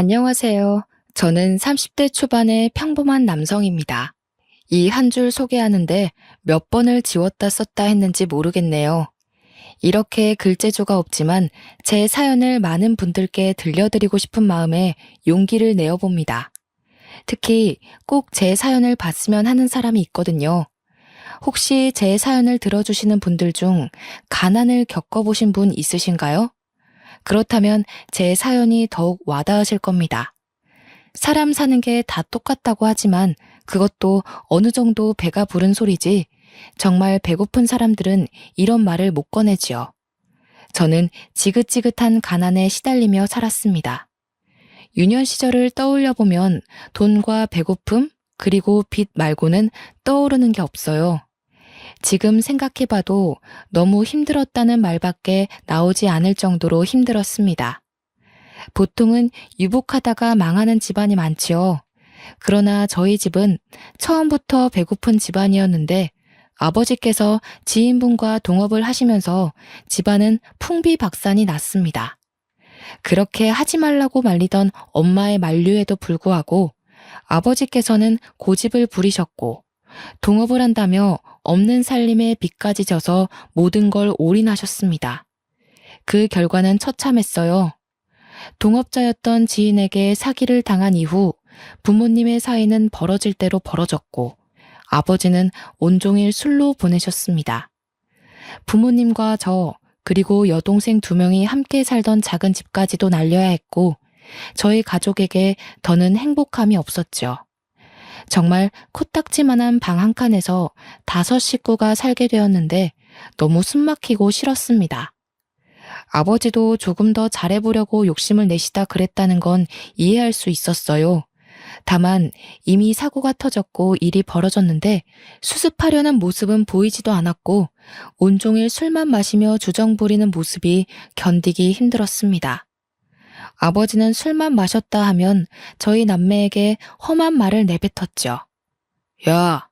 안녕하세요. 저는 30대 초반의 평범한 남성입니다. 이 한 줄 소개하는데 몇 번을 지웠다 썼다 했는지 모르겠네요. 이렇게 글재주가 없지만 제 사연을 많은 분들께 들려드리고 싶은 마음에 용기를 내어봅니다. 특히 꼭 제 사연을 봤으면 하는 사람이 있거든요. 혹시 제 사연을 들어주시는 분들 중 가난을 겪어보신 분 있으신가요? 그렇다면 제 사연이 더욱 와닿으실 겁니다. 사람 사는 게 다 똑같다고 하지만 그것도 어느 정도 배가 부른 소리지 정말 배고픈 사람들은 이런 말을 못 꺼내지요. 저는 지긋지긋한 가난에 시달리며 살았습니다. 유년 시절을 떠올려 보면 돈과 배고픔 그리고 빚 말고는 떠오르는 게 없어요. 지금 생각해봐도 너무 힘들었다는 말밖에 나오지 않을 정도로 힘들었습니다. 보통은 유복하다가 망하는 집안이 많지요. 그러나 저희 집은 처음부터 배고픈 집안이었는데 아버지께서 지인분과 동업을 하시면서 집안은 풍비박산이 났습니다. 그렇게 하지 말라고 말리던 엄마의 만류에도 불구하고 아버지께서는 고집을 부리셨고 동업을 한다며 없는 살림에 빚까지 져서 모든 걸 올인하셨습니다. 그 결과는 처참했어요. 동업자였던 지인에게 사기를 당한 이후 부모님의 사이는 벌어질 대로 벌어졌고 아버지는 온종일 술로 보내셨습니다. 부모님과 저 그리고 여동생 2명이 함께 살던 작은 집까지도 날려야 했고 저희 가족에게 더는 행복함이 없었죠. 정말 코딱지만한 방 한 칸에서 5 식구가 살게 되었는데 너무 숨막히고 싫었습니다. 아버지도 조금 더 잘해보려고 욕심을 내시다 그랬다는 건 이해할 수 있었어요. 다만 이미 사고가 터졌고 일이 벌어졌는데 수습하려는 모습은 보이지도 않았고 온종일 술만 마시며 주정 부리는 모습이 견디기 힘들었습니다. 아버지는 술만 마셨다 하면 저희 남매에게 험한 말을 내뱉었죠. 야,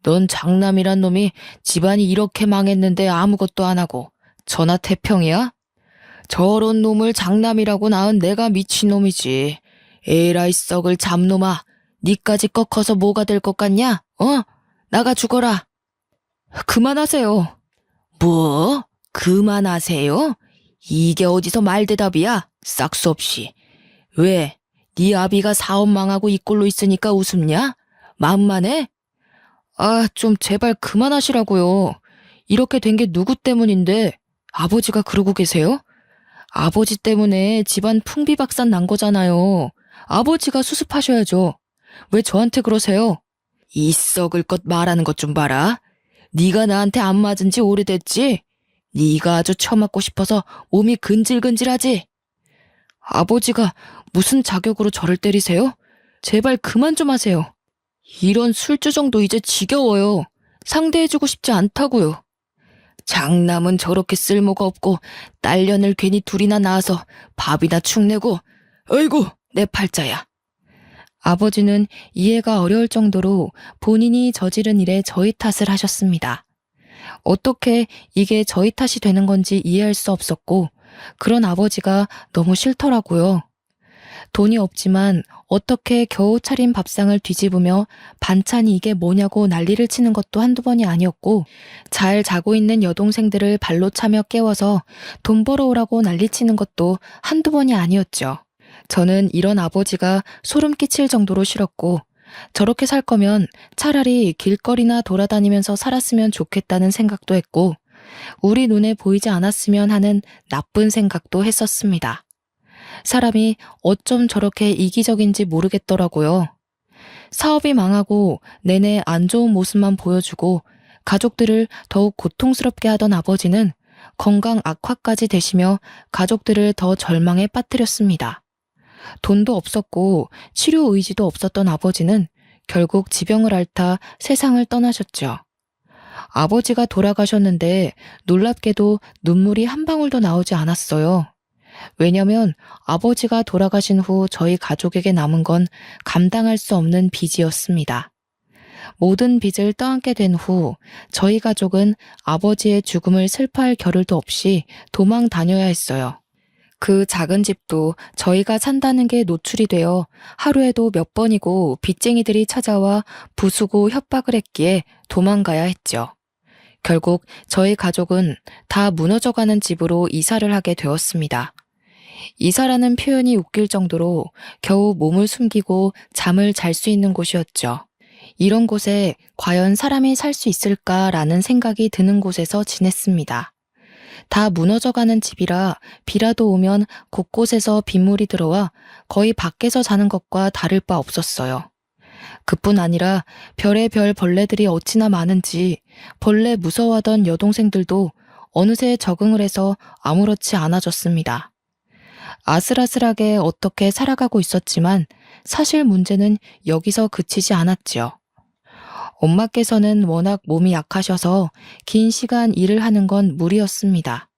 넌 장남이란 놈이 집안이 이렇게 망했는데 아무것도 안 하고 전하태평이야? 저런 놈을 장남이라고 낳은 내가 미친놈이지. 에라이 썩을 잡놈아, 니까지 꺾어서 뭐가 될 것 같냐? 나가 죽어라. 그만하세요. 뭐? 그만하세요? 이게 어디서 말대답이야? 싹수 없이. 왜? 네 아비가 사업 망하고 이 꼴로 있으니까 우습냐? 마음만 해? 좀 제발 그만하시라고요. 이렇게 된 게 누구 때문인데 아버지가 그러고 계세요? 아버지 때문에 집안 풍비박산 난 거잖아요. 아버지가 수습하셔야죠. 왜 저한테 그러세요? 이 썩을 것 말하는 것 좀 봐라. 네가 나한테 안 맞은 지 오래됐지? 네가 아주 처맞고 싶어서 몸이 근질근질하지? 아버지가 무슨 자격으로 저를 때리세요? 제발 그만 좀 하세요. 이런 술주정도 이제 지겨워요. 상대해주고 싶지 않다고요. 장남은 저렇게 쓸모가 없고 딸년을 괜히 둘이나 낳아서 밥이나 축내고 어이구 내 팔자야. 아버지는 이해가 어려울 정도로 본인이 저지른 일에 저희 탓을 하셨습니다. 어떻게 이게 저희 탓이 되는 건지 이해할 수 없었고 그런 아버지가 너무 싫더라고요. 돈이 없지만 어떻게 겨우 차린 밥상을 뒤집으며 반찬이 이게 뭐냐고 난리를 치는 것도 한두 번이 아니었고 잘 자고 있는 여동생들을 발로 차며 깨워서 돈 벌어오라고 난리치는 것도 한두 번이 아니었죠. 저는 이런 아버지가 소름 끼칠 정도로 싫었고 저렇게 살 거면 차라리 길거리나 돌아다니면서 살았으면 좋겠다는 생각도 했고 우리 눈에 보이지 않았으면 하는 나쁜 생각도 했었습니다. 사람이 어쩜 저렇게 이기적인지 모르겠더라고요. 사업이 망하고 내내 안 좋은 모습만 보여주고 가족들을 더욱 고통스럽게 하던 아버지는 건강 악화까지 되시며 가족들을 더 절망에 빠뜨렸습니다. 돈도 없었고 치료 의지도 없었던 아버지는 결국 지병을 앓다 세상을 떠나셨죠. 아버지가 돌아가셨는데 놀랍게도 눈물이 한 방울도 나오지 않았어요. 왜냐면 아버지가 돌아가신 후 저희 가족에게 남은 건 감당할 수 없는 빚이었습니다. 모든 빚을 떠안게 된 후 저희 가족은 아버지의 죽음을 슬퍼할 겨를도 없이 도망 다녀야 했어요. 그 작은 집도 저희가 산다는 게 노출이 되어 하루에도 몇 번이고 빚쟁이들이 찾아와 부수고 협박을 했기에 도망가야 했죠. 결국 저희 가족은 다 무너져가는 집으로 이사를 하게 되었습니다. 이사라는 표현이 웃길 정도로 겨우 몸을 숨기고 잠을 잘 수 있는 곳이었죠. 이런 곳에 과연 사람이 살 수 있을까라는 생각이 드는 곳에서 지냈습니다. 다 무너져가는 집이라 비라도 오면 곳곳에서 빗물이 들어와 거의 밖에서 자는 것과 다를 바 없었어요. 그뿐 아니라 별의별 벌레들이 어찌나 많은지 벌레 무서워하던 여동생들도 어느새 적응을 해서 아무렇지 않아졌습니다. 아슬아슬하게 어떻게 살아가고 있었지만 사실 문제는 여기서 그치지 않았지요. 엄마께서는 워낙 몸이 약하셔서 긴 시간 일을 하는 건 무리였습니다.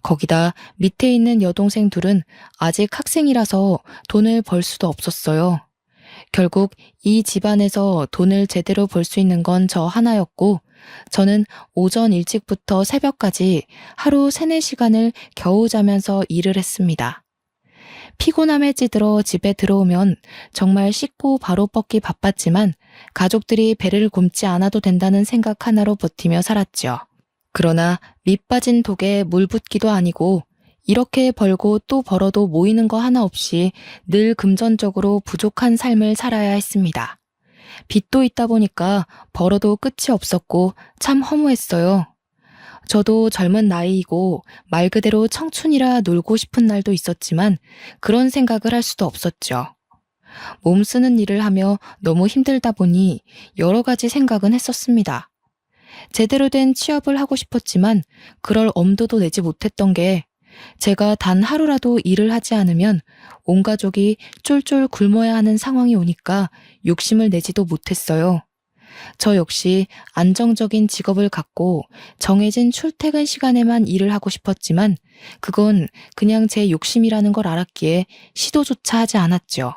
거기다 밑에 있는 여동생 둘은 아직 학생이라서 돈을 벌 수도 없었어요. 결국 이 집안에서 돈을 제대로 벌 수 있는 건 저 하나였고, 저는 오전 일찍부터 새벽까지 하루 3, 4시간을 겨우 자면서 일을 했습니다. 피곤함에 찌들어 집에 들어오면 정말 씻고 바로 뻗기 바빴지만 가족들이 배를 굼지 않아도 된다는 생각 하나로 버티며 살았죠. 그러나 밑 빠진 독에 물 붓기도 아니고 이렇게 벌고 또 벌어도 모이는 거 하나 없이 늘 금전적으로 부족한 삶을 살아야 했습니다. 빚도 있다 보니까 벌어도 끝이 없었고 참 허무했어요. 저도 젊은 나이이고 말 그대로 청춘이라 놀고 싶은 날도 있었지만 그런 생각을 할 수도 없었죠. 몸 쓰는 일을 하며 너무 힘들다 보니 여러 가지 생각은 했었습니다. 제대로 된 취업을 하고 싶었지만 그럴 엄두도 내지 못했던 게 제가 단 하루라도 일을 하지 않으면 온 가족이 쫄쫄 굶어야 하는 상황이 오니까 욕심을 내지도 못했어요. 저 역시 안정적인 직업을 갖고 정해진 출퇴근 시간에만 일을 하고 싶었지만 그건 그냥 제 욕심이라는 걸 알았기에 시도조차 하지 않았죠.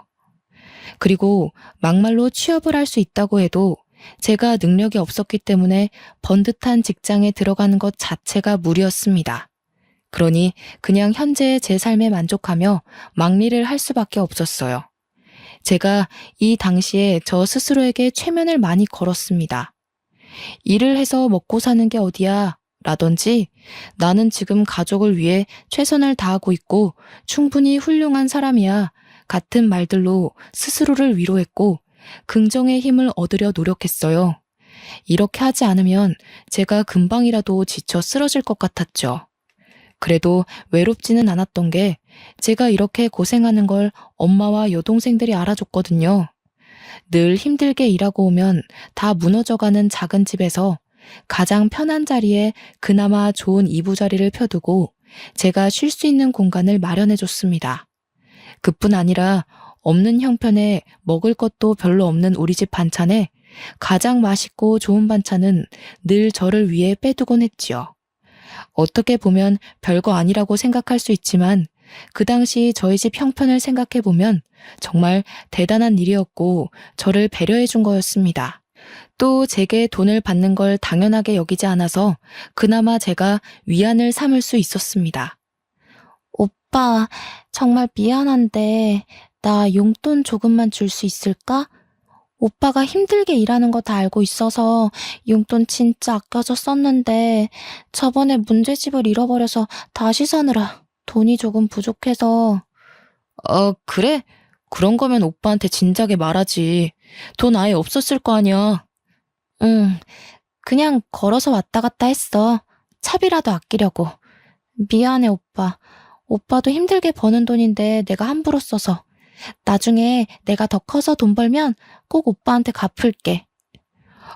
그리고 막말로 취업을 할 수 있다고 해도 제가 능력이 없었기 때문에 번듯한 직장에 들어가는 것 자체가 무리였습니다. 그러니 그냥 현재의 제 삶에 만족하며 막리를 할 수밖에 없었어요. 제가 이 당시에 저 스스로에게 최면을 많이 걸었습니다. 일을 해서 먹고 사는 게 어디야? 라든지 나는 지금 가족을 위해 최선을 다하고 있고 충분히 훌륭한 사람이야. 같은 말들로 스스로를 위로했고 긍정의 힘을 얻으려 노력했어요. 이렇게 하지 않으면 제가 금방이라도 지쳐 쓰러질 것 같았죠. 그래도 외롭지는 않았던 게 제가 이렇게 고생하는 걸 엄마와 여동생들이 알아줬거든요. 늘 힘들게 일하고 오면 다 무너져가는 작은 집에서 가장 편한 자리에 그나마 좋은 이부자리를 펴두고 제가 쉴 수 있는 공간을 마련해줬습니다. 그뿐 아니라 없는 형편에 먹을 것도 별로 없는 우리 집 반찬에 가장 맛있고 좋은 반찬은 늘 저를 위해 빼두곤 했지요. 어떻게 보면 별거 아니라고 생각할 수 있지만 그 당시 저희 집 형편을 생각해보면 정말 대단한 일이었고 저를 배려해 준 거였습니다. 또 제게 돈을 받는 걸 당연하게 여기지 않아서 그나마 제가 위안을 삼을 수 있었습니다. 오빠, 정말 미안한데 나 용돈 조금만 줄 수 있을까? 오빠가 힘들게 일하는 거 다 알고 있어서 용돈 진짜 아껴서 썼는데 저번에 문제집을 잃어버려서 다시 사느라 돈이 조금 부족해서. 그래? 그런 거면 오빠한테 진작에 말하지. 돈 아예 없었을 거 아니야. 응, 그냥 걸어서 왔다 갔다 했어. 차비라도 아끼려고. 미안해, 오빠. 오빠도 힘들게 버는 돈인데 내가 함부로 써서. 나중에 내가 더 커서 돈 벌면 꼭 오빠한테 갚을게.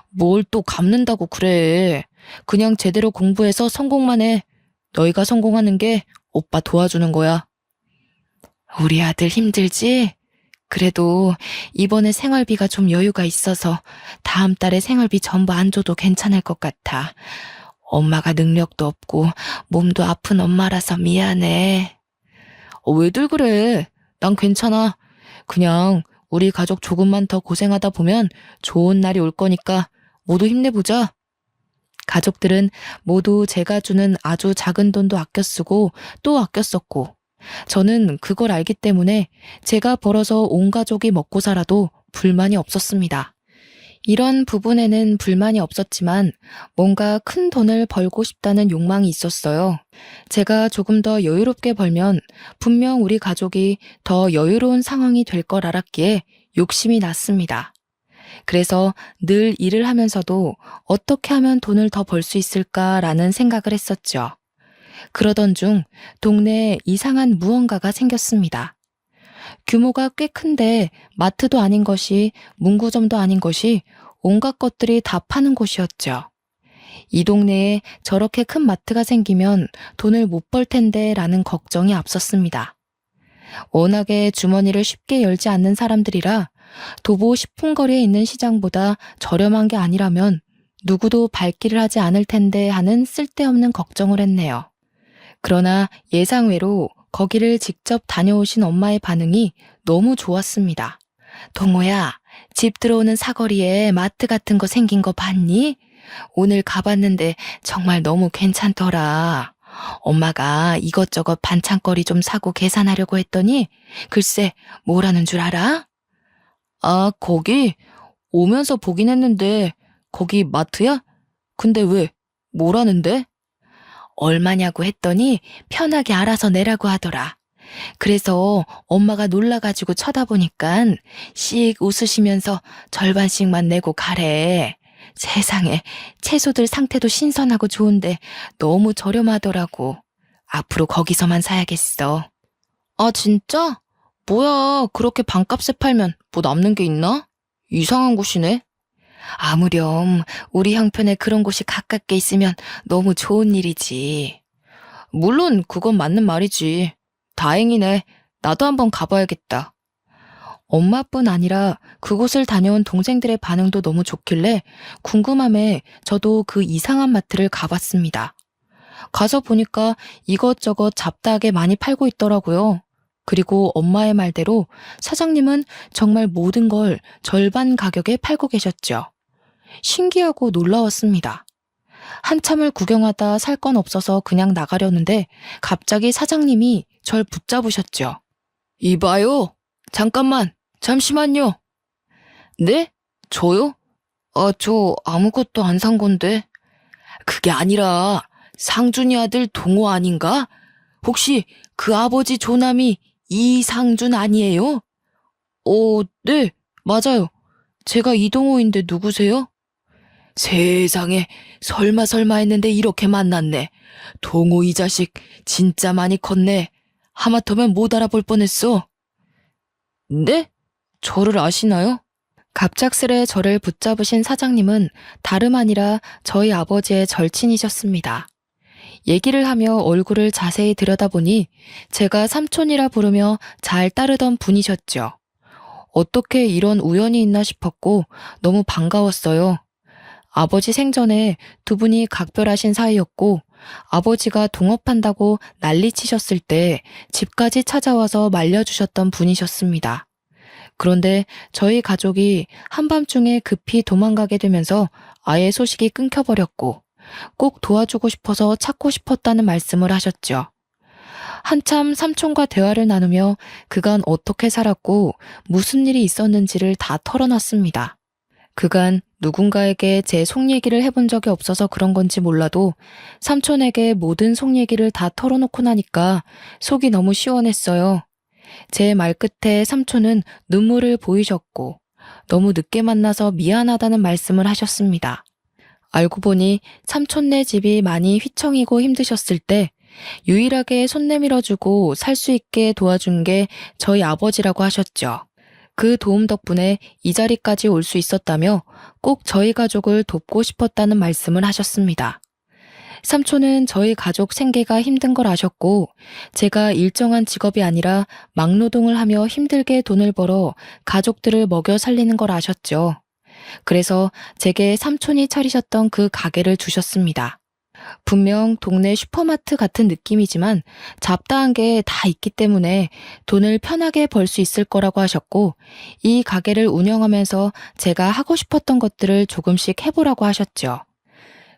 뭘 또 갚는다고 그래. 그냥 제대로 공부해서 성공만 해. 너희가 성공하는 게 오빠 도와주는 거야. 우리 아들 힘들지? 그래도 이번에 생활비가 좀 여유가 있어서 다음 달에 생활비 전부 안 줘도 괜찮을 것 같아. 엄마가 능력도 없고 몸도 아픈 엄마라서 미안해. 왜들 그래? 난 괜찮아. 그냥 우리 가족 조금만 더 고생하다 보면 좋은 날이 올 거니까 모두 힘내보자. 가족들은 모두 제가 주는 아주 작은 돈도 아껴 쓰고 또 아껴 썼고 저는 그걸 알기 때문에 제가 벌어서 온 가족이 먹고 살아도 불만이 없었습니다. 이런 부분에는 불만이 없었지만 뭔가 큰 돈을 벌고 싶다는 욕망이 있었어요. 제가 조금 더 여유롭게 벌면 분명 우리 가족이 더 여유로운 상황이 될 걸 알았기에 욕심이 났습니다. 그래서 늘 일을 하면서도 어떻게 하면 돈을 더 벌 수 있을까라는 생각을 했었죠. 그러던 중 동네에 이상한 무언가가 생겼습니다. 규모가 꽤 큰데 마트도 아닌 것이 문구점도 아닌 것이 온갖 것들이 다 파는 곳이었죠. 이 동네에 저렇게 큰 마트가 생기면 돈을 못 벌 텐데 라는 걱정이 앞섰습니다. 워낙에 주머니를 쉽게 열지 않는 사람들이라 도보 10분 거리에 있는 시장보다 저렴한 게 아니라면 누구도 발길을 하지 않을 텐데 하는 쓸데없는 걱정을 했네요. 그러나 예상외로 거기를 직접 다녀오신 엄마의 반응이 너무 좋았습니다. 동호야, 집 들어오는 사거리에 마트 같은 거 생긴 거 봤니? 오늘 가봤는데 정말 너무 괜찮더라. 엄마가 이것저것 반찬거리 좀 사고 계산하려고 했더니 글쎄 뭐라는 줄 알아? 아, 거기? 오면서 보긴 했는데 거기 마트야? 근데 왜? 뭐라는데? 얼마냐고 했더니 편하게 알아서 내라고 하더라. 그래서 엄마가 놀라가지고 쳐다보니깐 씩 웃으시면서 절반씩만 내고 가래. 세상에, 채소들 상태도 신선하고 좋은데 너무 저렴하더라고. 앞으로 거기서만 사야겠어. 아, 진짜? 뭐야, 그렇게 반값에 팔면 뭐 남는 게 있나? 이상한 곳이네. 아무렴 우리 형편에 그런 곳이 가깝게 있으면 너무 좋은 일이지. 물론 그건 맞는 말이지. 다행이네. 나도 한번 가봐야겠다. 엄마뿐 아니라 그곳을 다녀온 동생들의 반응도 너무 좋길래 궁금함에 저도 그 이상한 마트를 가봤습니다. 가서 보니까 이것저것 잡다하게 많이 팔고 있더라고요. 그리고 엄마의 말대로 사장님은 정말 모든 걸 절반 가격에 팔고 계셨죠. 신기하고 놀라웠습니다. 한참을 구경하다 살 건 없어서 그냥 나가려는데 갑자기 사장님이 절 붙잡으셨죠. 이봐요. 잠시만요. 네? 저요? 아, 저 아무것도 안 산 건데. 그게 아니라 상준이 아들 동호 아닌가? 혹시 그 아버지 조남이 이상준 아니에요? 네, 맞아요. 제가 이동호인데 누구세요? 세상에, 설마 했는데 이렇게 만났네. 동호 이 자식 진짜 많이 컸네. 하마터면 못 알아볼 뻔했어. 네? 저를 아시나요? 갑작스레 저를 붙잡으신 사장님은 다름 아니라 저희 아버지의 절친이셨습니다. 얘기를 하며 얼굴을 자세히 들여다보니 제가 삼촌이라 부르며 잘 따르던 분이셨죠. 어떻게 이런 우연이 있나 싶었고 너무 반가웠어요. 아버지 생전에 두 분이 각별하신 사이였고 아버지가 동업한다고 난리치셨을 때 집까지 찾아와서 말려주셨던 분이셨습니다. 그런데 저희 가족이 한밤중에 급히 도망가게 되면서 아예 소식이 끊겨버렸고 꼭 도와주고 싶어서 찾고 싶었다는 말씀을 하셨죠. 한참 삼촌과 대화를 나누며 그간 어떻게 살았고 무슨 일이 있었는지를 다 털어놨습니다. 그간 누군가에게 제 속 얘기를 해본 적이 없어서 그런 건지 몰라도 삼촌에게 모든 속 얘기를 다 털어놓고 나니까 속이 너무 시원했어요. 제 말끝에 삼촌은 눈물을 보이셨고 너무 늦게 만나서 미안하다는 말씀을 하셨습니다. 알고 보니 삼촌네 집이 많이 휘청이고 힘드셨을 때 유일하게 손 내밀어주고 살 수 있게 도와준 게 저희 아버지라고 하셨죠. 그 도움 덕분에 이 자리까지 올 수 있었다며 꼭 저희 가족을 돕고 싶었다는 말씀을 하셨습니다. 삼촌은 저희 가족 생계가 힘든 걸 아셨고 제가 일정한 직업이 아니라 막노동을 하며 힘들게 돈을 벌어 가족들을 먹여 살리는 걸 아셨죠. 그래서 제게 삼촌이 차리셨던 그 가게를 주셨습니다. 분명 동네 슈퍼마트 같은 느낌이지만 잡다한 게 다 있기 때문에 돈을 편하게 벌 수 있을 거라고 하셨고 이 가게를 운영하면서 제가 하고 싶었던 것들을 조금씩 해보라고 하셨죠.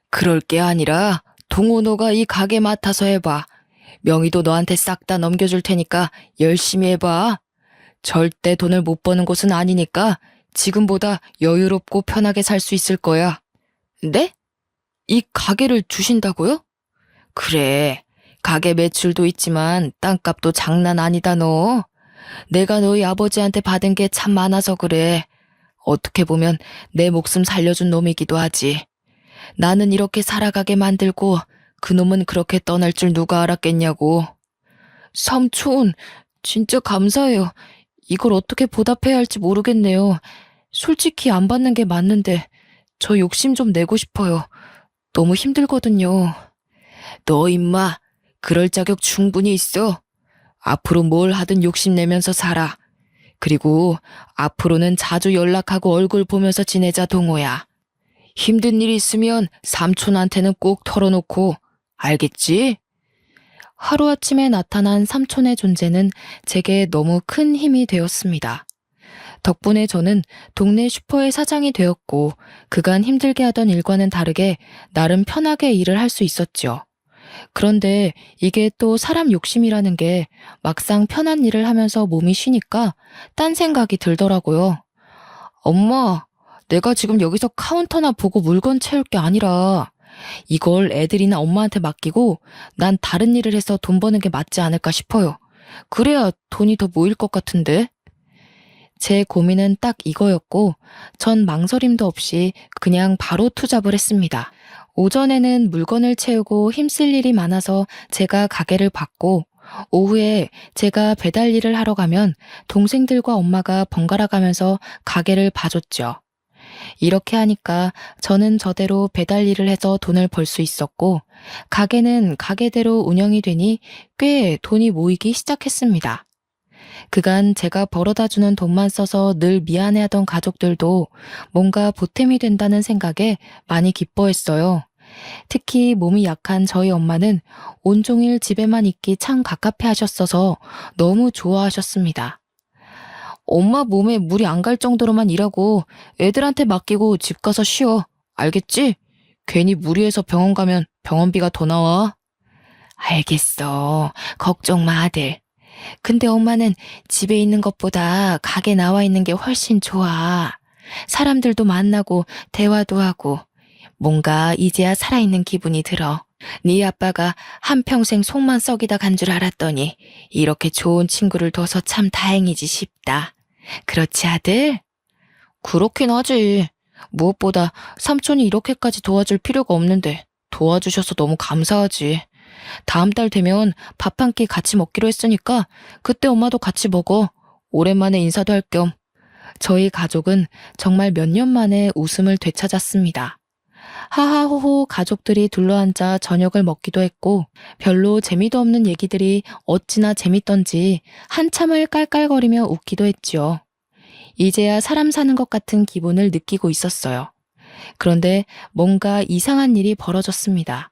그럴 게 아니라 동호 너가 이 가게 맡아서 해봐. 명의도 너한테 싹 다 넘겨줄 테니까 열심히 해봐. 절대 돈을 못 버는 곳은 아니니까 지금보다 여유롭고 편하게 살 수 있을 거야. 네? 이 가게를 주신다고요? 그래. 가게 매출도 있지만 땅값도 장난 아니다 너. 내가 너희 아버지한테 받은 게 참 많아서 그래. 어떻게 보면 내 목숨 살려준 놈이기도 하지. 나는 이렇게 살아가게 만들고 그놈은 그렇게 떠날 줄 누가 알았겠냐고. 삼촌, 진짜 감사해요. 이걸 어떻게 보답해야 할지 모르겠네요. 솔직히 안 받는 게 맞는데 저 욕심 좀 내고 싶어요. 너무 힘들거든요. 너 임마, 그럴 자격 충분히 있어. 앞으로 뭘 하든 욕심내면서 살아. 그리고 앞으로는 자주 연락하고 얼굴 보면서 지내자 동호야. 힘든 일 있으면 삼촌한테는 꼭 털어놓고, 알겠지? 하루아침에 나타난 삼촌의 존재는 제게 너무 큰 힘이 되었습니다. 덕분에 저는 동네 슈퍼의 사장이 되었고, 그간 힘들게 하던 일과는 다르게 나름 편하게 일을 할 수 있었죠. 그런데 이게 또 사람 욕심이라는 게 막상 편한 일을 하면서 몸이 쉬니까 딴 생각이 들더라고요. 엄마, 내가 지금 여기서 카운터나 보고 물건 채울 게 아니라 이걸 애들이나 엄마한테 맡기고 난 다른 일을 해서 돈 버는 게 맞지 않을까 싶어요. 그래야 돈이 더 모일 것 같은데. 제 고민은 딱 이거였고 전 망설임도 없이 그냥 바로 투잡을 했습니다. 오전에는 물건을 채우고 힘쓸 일이 많아서 제가 가게를 봤고 오후에 제가 배달 일을 하러 가면 동생들과 엄마가 번갈아 가면서 가게를 봐줬죠. 이렇게 하니까 저는 저대로 배달 일을 해서 돈을 벌 수 있었고 가게는 가게대로 운영이 되니 꽤 돈이 모이기 시작했습니다. 그간 제가 벌어다 주는 돈만 써서 늘 미안해하던 가족들도 뭔가 보탬이 된다는 생각에 많이 기뻐했어요. 특히 몸이 약한 저희 엄마는 온종일 집에만 있기 참 갑갑해 하셨어서 너무 좋아하셨습니다. 엄마 몸에 물이 안 갈 정도로만 일하고 애들한테 맡기고 집 가서 쉬어. 알겠지? 괜히 무리해서 병원 가면 병원비가 더 나와. 알겠어. 걱정 마, 아들. 근데 엄마는 집에 있는 것보다 가게 나와 있는 게 훨씬 좋아. 사람들도 만나고 대화도 하고 뭔가 이제야 살아있는 기분이 들어. 네 아빠가 한평생 속만 썩이다 간 줄 알았더니 이렇게 좋은 친구를 둬서 참 다행이지 싶다. 그렇지 아들? 그렇긴 하지. 무엇보다 삼촌이 이렇게까지 도와줄 필요가 없는데 도와주셔서 너무 감사하지. 다음 달 되면 밥 한 끼 같이 먹기로 했으니까 그때 엄마도 같이 먹어. 오랜만에 인사도 할 겸. 저희 가족은 정말 몇 년 만에 웃음을 되찾았습니다. 하하호호 가족들이 둘러앉아 저녁을 먹기도 했고 별로 재미도 없는 얘기들이 어찌나 재밌던지 한참을 깔깔거리며 웃기도 했지요. 이제야 사람 사는 것 같은 기분을 느끼고 있었어요. 그런데 뭔가 이상한 일이 벌어졌습니다.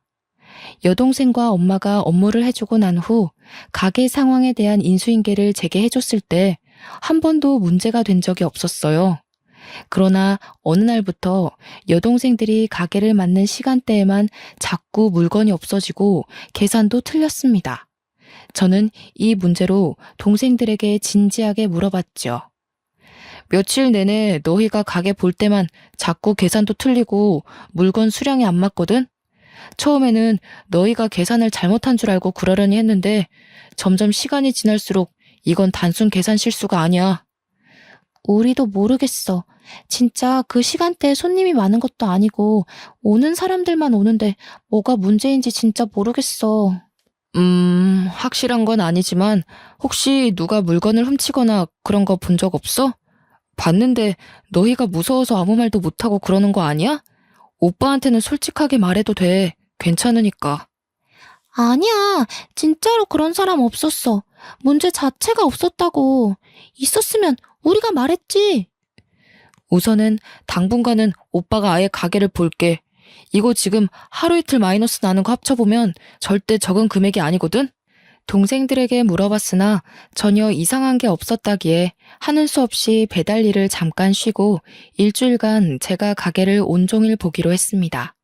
여동생과 엄마가 업무를 해주고 난 후 가게 상황에 대한 인수인계를 제게 해줬을 때 한 번도 문제가 된 적이 없었어요. 그러나 어느 날부터 여동생들이 가게를 맡는 시간대에만 자꾸 물건이 없어지고 계산도 틀렸습니다. 저는 이 문제로 동생들에게 진지하게 물어봤죠. 며칠 내내 너희가 가게 볼 때만 자꾸 계산도 틀리고 물건 수량이 안 맞거든? 처음에는 너희가 계산을 잘못한 줄 알고 그러려니 했는데 점점 시간이 지날수록 이건 단순 계산 실수가 아니야. 우리도 모르겠어. 진짜 그 시간대에 손님이 많은 것도 아니고 오는 사람들만 오는데 뭐가 문제인지 진짜 모르겠어. 확실한 건 아니지만 혹시 누가 물건을 훔치거나 그런 거 본 적 없어? 봤는데 너희가 무서워서 아무 말도 못하고 그러는 거 아니야? 오빠한테는 솔직하게 말해도 돼. 괜찮으니까. 아니야. 진짜로 그런 사람 없었어. 문제 자체가 없었다고. 있었으면 우리가 말했지. 우선은 당분간은 오빠가 아예 가게를 볼게. 이거 지금 하루 이틀 마이너스 나는 거 합쳐보면 절대 적은 금액이 아니거든? 동생들에게 물어봤으나 전혀 이상한 게 없었다기에 하는 수 없이 배달 일을 잠깐 쉬고 일주일간 제가 가게를 온종일 보기로 했습니다.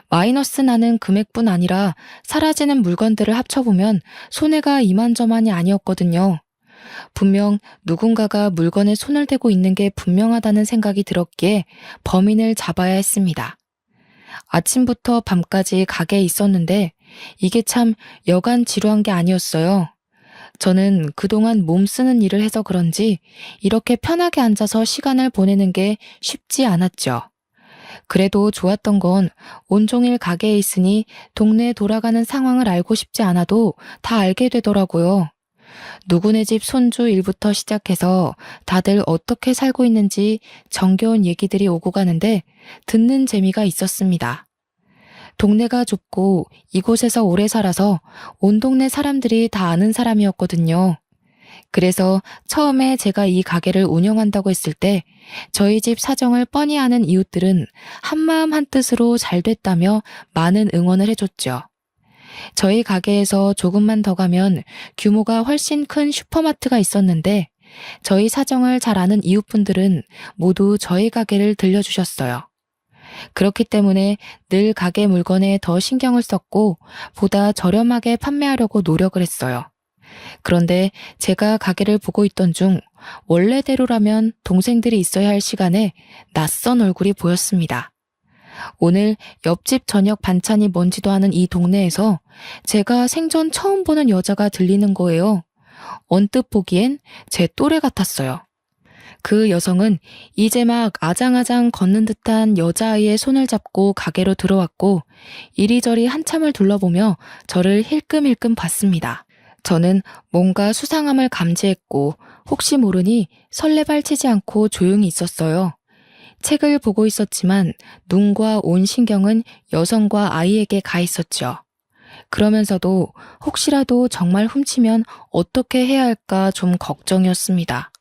마이너스 나는 금액뿐 아니라 사라지는 물건들을 합쳐보면 손해가 이만저만이 아니었거든요. 분명 누군가가 물건에 손을 대고 있는 게 분명하다는 생각이 들었기에 범인을 잡아야 했습니다. 아침부터 밤까지 가게에 있었는데 이게 참 여간 지루한 게 아니었어요. 저는 그동안 몸 쓰는 일을 해서 그런지 이렇게 편하게 앉아서 시간을 보내는 게 쉽지 않았죠. 그래도 좋았던 건 온종일 가게에 있으니 동네에 돌아가는 상황을 알고 싶지 않아도 다 알게 되더라고요. 누구네 집 손주 일부터 시작해서 다들 어떻게 살고 있는지 정겨운 얘기들이 오고 가는데 듣는 재미가 있었습니다. 동네가 좁고 이곳에서 오래 살아서 온 동네 사람들이 다 아는 사람이었거든요. 그래서 처음에 제가 이 가게를 운영한다고 했을 때 저희 집 사정을 뻔히 아는 이웃들은 한마음 한뜻으로 잘 됐다며 많은 응원을 해줬죠. 저희 가게에서 조금만 더 가면 규모가 훨씬 큰 슈퍼마트가 있었는데 저희 사정을 잘 아는 이웃분들은 모두 저희 가게를 들려주셨어요. 그렇기 때문에 늘 가게 물건에 더 신경을 썼고 보다 저렴하게 판매하려고 노력을 했어요. 그런데 제가 가게를 보고 있던 중 원래대로라면 동생들이 있어야 할 시간에 낯선 얼굴이 보였습니다. 오늘 옆집 저녁 반찬이 뭔지도 아는 이 동네에서 제가 생전 처음 보는 여자가 들리는 거예요. 언뜻 보기엔 제 또래 같았어요. 그 여성은 이제 막 아장아장 걷는 듯한 여자아이의 손을 잡고 가게로 들어왔고 이리저리 한참을 둘러보며 저를 힐끔힐끔 봤습니다. 저는 뭔가 수상함을 감지했고 혹시 모르니 설레발치지 않고 조용히 있었어요. 책을 보고 있었지만 눈과 온 신경은 여성과 아이에게 가 있었죠. 그러면서도 혹시라도 정말 훔치면 어떻게 해야 할까 좀 걱정이었습니다.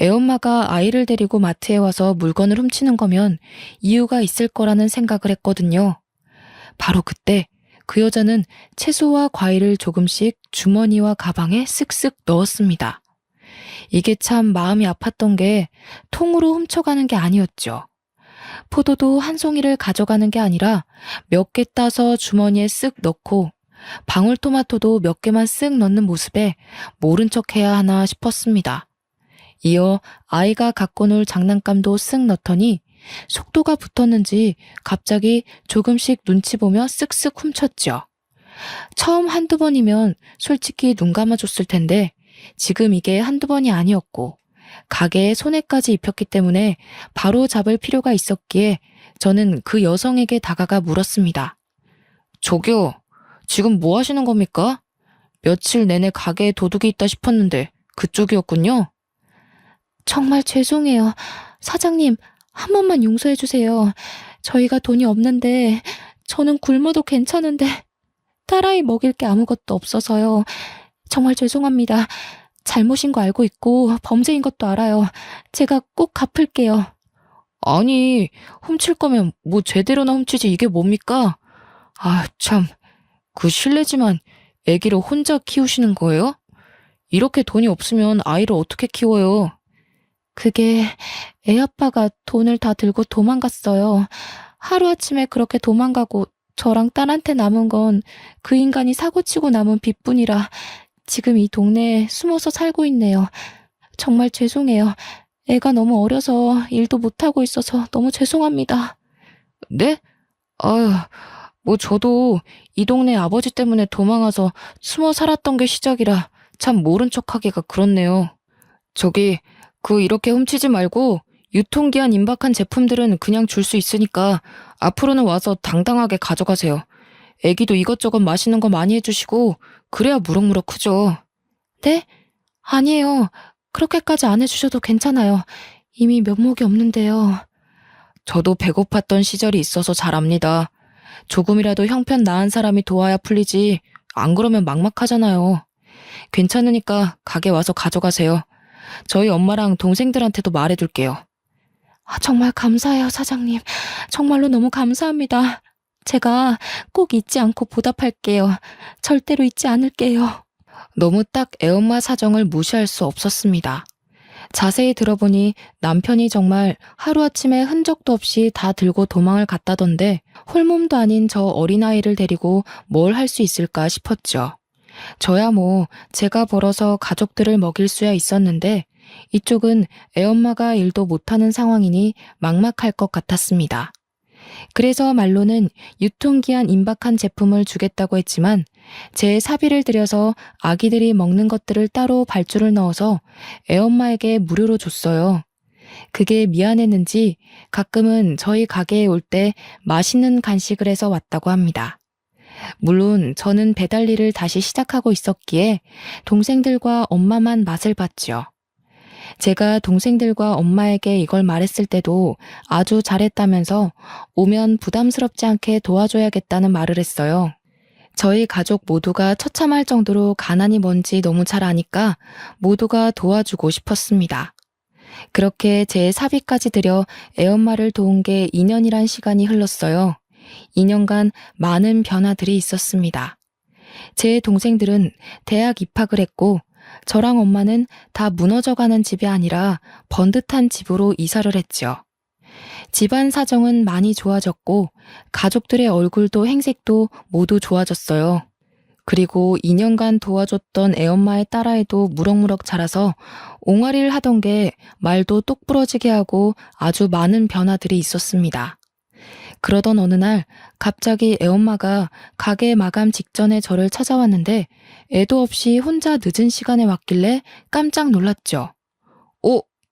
애엄마가 아이를 데리고 마트에 와서 물건을 훔치는 거면 이유가 있을 거라는 생각을 했거든요. 바로 그때 그 여자는 채소와 과일을 조금씩 주머니와 가방에 쓱쓱 넣었습니다. 이게 참 마음이 아팠던 게 통으로 훔쳐가는 게 아니었죠. 포도도 한 송이를 가져가는 게 아니라 몇 개 따서 주머니에 쓱 넣고 방울토마토도 몇 개만 쓱 넣는 모습에 모른 척 해야 하나 싶었습니다. 이어 아이가 갖고 놀 장난감도 쓱 넣더니 속도가 붙었는지 갑자기 조금씩 눈치 보며 쓱쓱 훔쳤죠. 처음 한두 번이면 솔직히 눈 감아줬을 텐데 지금 이게 한두 번이 아니었고 가게에 손해까지 입혔기 때문에 바로 잡을 필요가 있었기에 저는 그 여성에게 다가가 물었습니다. 저기요, 지금 뭐 하시는 겁니까? 며칠 내내 가게에 도둑이 있다 싶었는데 그쪽이었군요. 정말 죄송해요. 사장님, 한 번만 용서해 주세요. 저희가 돈이 없는데 저는 굶어도 괜찮은데 딸아이 먹일 게 아무것도 없어서요. 정말 죄송합니다. 잘못인 거 알고 있고 범죄인 것도 알아요. 제가 꼭 갚을게요. 아니, 훔칠 거면 뭐 제대로나 훔치지 이게 뭡니까? 아, 참, 그 실례지만 아기를 혼자 키우시는 거예요? 이렇게 돈이 없으면 아이를 어떻게 키워요? 그게 애 아빠가 돈을 다 들고 도망갔어요. 하루아침에 그렇게 도망가고 저랑 딸한테 남은 건 그 인간이 사고치고 남은 빚뿐이라 지금 이 동네에 숨어서 살고 있네요. 정말 죄송해요. 애가 너무 어려서 일도 못하고 있어서 너무 죄송합니다. 네? 아유, 뭐 저도 이 동네 아버지 때문에 도망와서 숨어 살았던 게 시작이라 참 모른 척하기가 그렇네요. 저기, 이렇게 훔치지 말고 유통기한 임박한 제품들은 그냥 줄 수 있으니까 앞으로는 와서 당당하게 가져가세요. 애기도 이것저것 맛있는 거 많이 해주시고 그래야 무럭무럭 크죠. 네? 아니에요. 그렇게까지 안 해주셔도 괜찮아요. 이미 면목이 없는데요. 저도 배고팠던 시절이 있어서 잘 압니다. 조금이라도 형편 나은 사람이 도와야 풀리지 안 그러면 막막하잖아요. 괜찮으니까 가게 와서 가져가세요. 저희 엄마랑 동생들한테도 말해둘게요. 정말 감사해요, 사장님. 정말로 너무 감사합니다. 제가 꼭 잊지 않고 보답할게요. 절대로 잊지 않을게요. 너무 딱 애엄마 사정을 무시할 수 없었습니다. 자세히 들어보니 남편이 정말 하루아침에 흔적도 없이 다 들고 도망을 갔다던데 홀몸도 아닌 저 어린아이를 데리고 뭘 할 수 있을까 싶었죠. 저야 뭐 제가 벌어서 가족들을 먹일 수야 있었는데 이쪽은 애엄마가 일도 못하는 상황이니 막막할 것 같았습니다. 그래서 말로는 유통기한 임박한 제품을 주겠다고 했지만 제 사비를 들여서 아기들이 먹는 것들을 따로 발주를 넣어서 애엄마에게 무료로 줬어요. 그게 미안했는지 가끔은 저희 가게에 올 때 맛있는 간식을 해서 왔다고 합니다. 물론 저는 배달 일을 다시 시작하고 있었기에 동생들과 엄마만 맛을 봤죠. 제가 동생들과 엄마에게 이걸 말했을 때도 아주 잘했다면서 오면 부담스럽지 않게 도와줘야겠다는 말을 했어요. 저희 가족 모두가 처참할 정도로 가난이 뭔지 너무 잘 아니까 모두가 도와주고 싶었습니다. 그렇게 제 사비까지 들여 애엄마를 도운 게 2년이란 시간이 흘렀어요. 2년간 많은 변화들이 있었습니다. 제 동생들은 대학 입학을 했고 저랑 엄마는 다 무너져가는 집이 아니라 번듯한 집으로 이사를 했죠. 집안 사정은 많이 좋아졌고 가족들의 얼굴도 행색도 모두 좋아졌어요. 그리고 2년간 도와줬던 애엄마의 딸아이도 무럭무럭 자라서 옹알이를 하던 게 말도 똑부러지게 하고 아주 많은 변화들이 있었습니다. 그러던 어느 날 갑자기 애엄마가 가게 마감 직전에 저를 찾아왔는데 애도 없이 혼자 늦은 시간에 왔길래 깜짝 놀랐죠.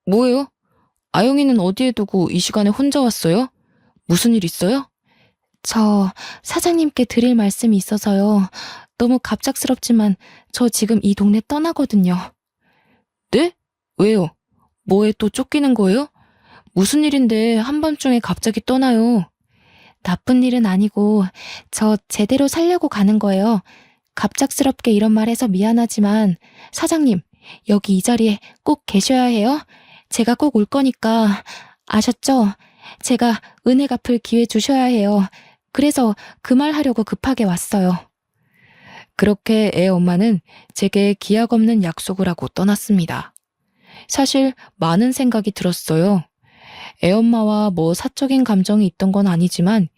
뭐예요? 아영이는 어디에 두고 이 시간에 혼자 왔어요? 무슨 일 있어요? 저 사장님께 드릴 말씀이 있어서요. 너무 갑작스럽지만 저 지금 이 동네 떠나거든요. 네? 왜요? 뭐에 또 쫓기는 거예요? 무슨 일인데 한밤중에 갑자기 떠나요? 나쁜 일은 아니고 저 제대로 살려고 가는 거예요. 갑작스럽게 이런 말 해서 미안하지만 사장님, 여기 이 자리에 꼭 계셔야 해요. 제가 꼭 올 거니까 아셨죠? 제가 은혜 갚을 기회 주셔야 해요. 그래서 그 말 하려고 급하게 왔어요. 그렇게 애 엄마는 제게 기약 없는 약속을 하고 떠났습니다. 사실 많은 생각이 들었어요. 애엄마와 뭐 사적인 감정이 있던 건 아니지만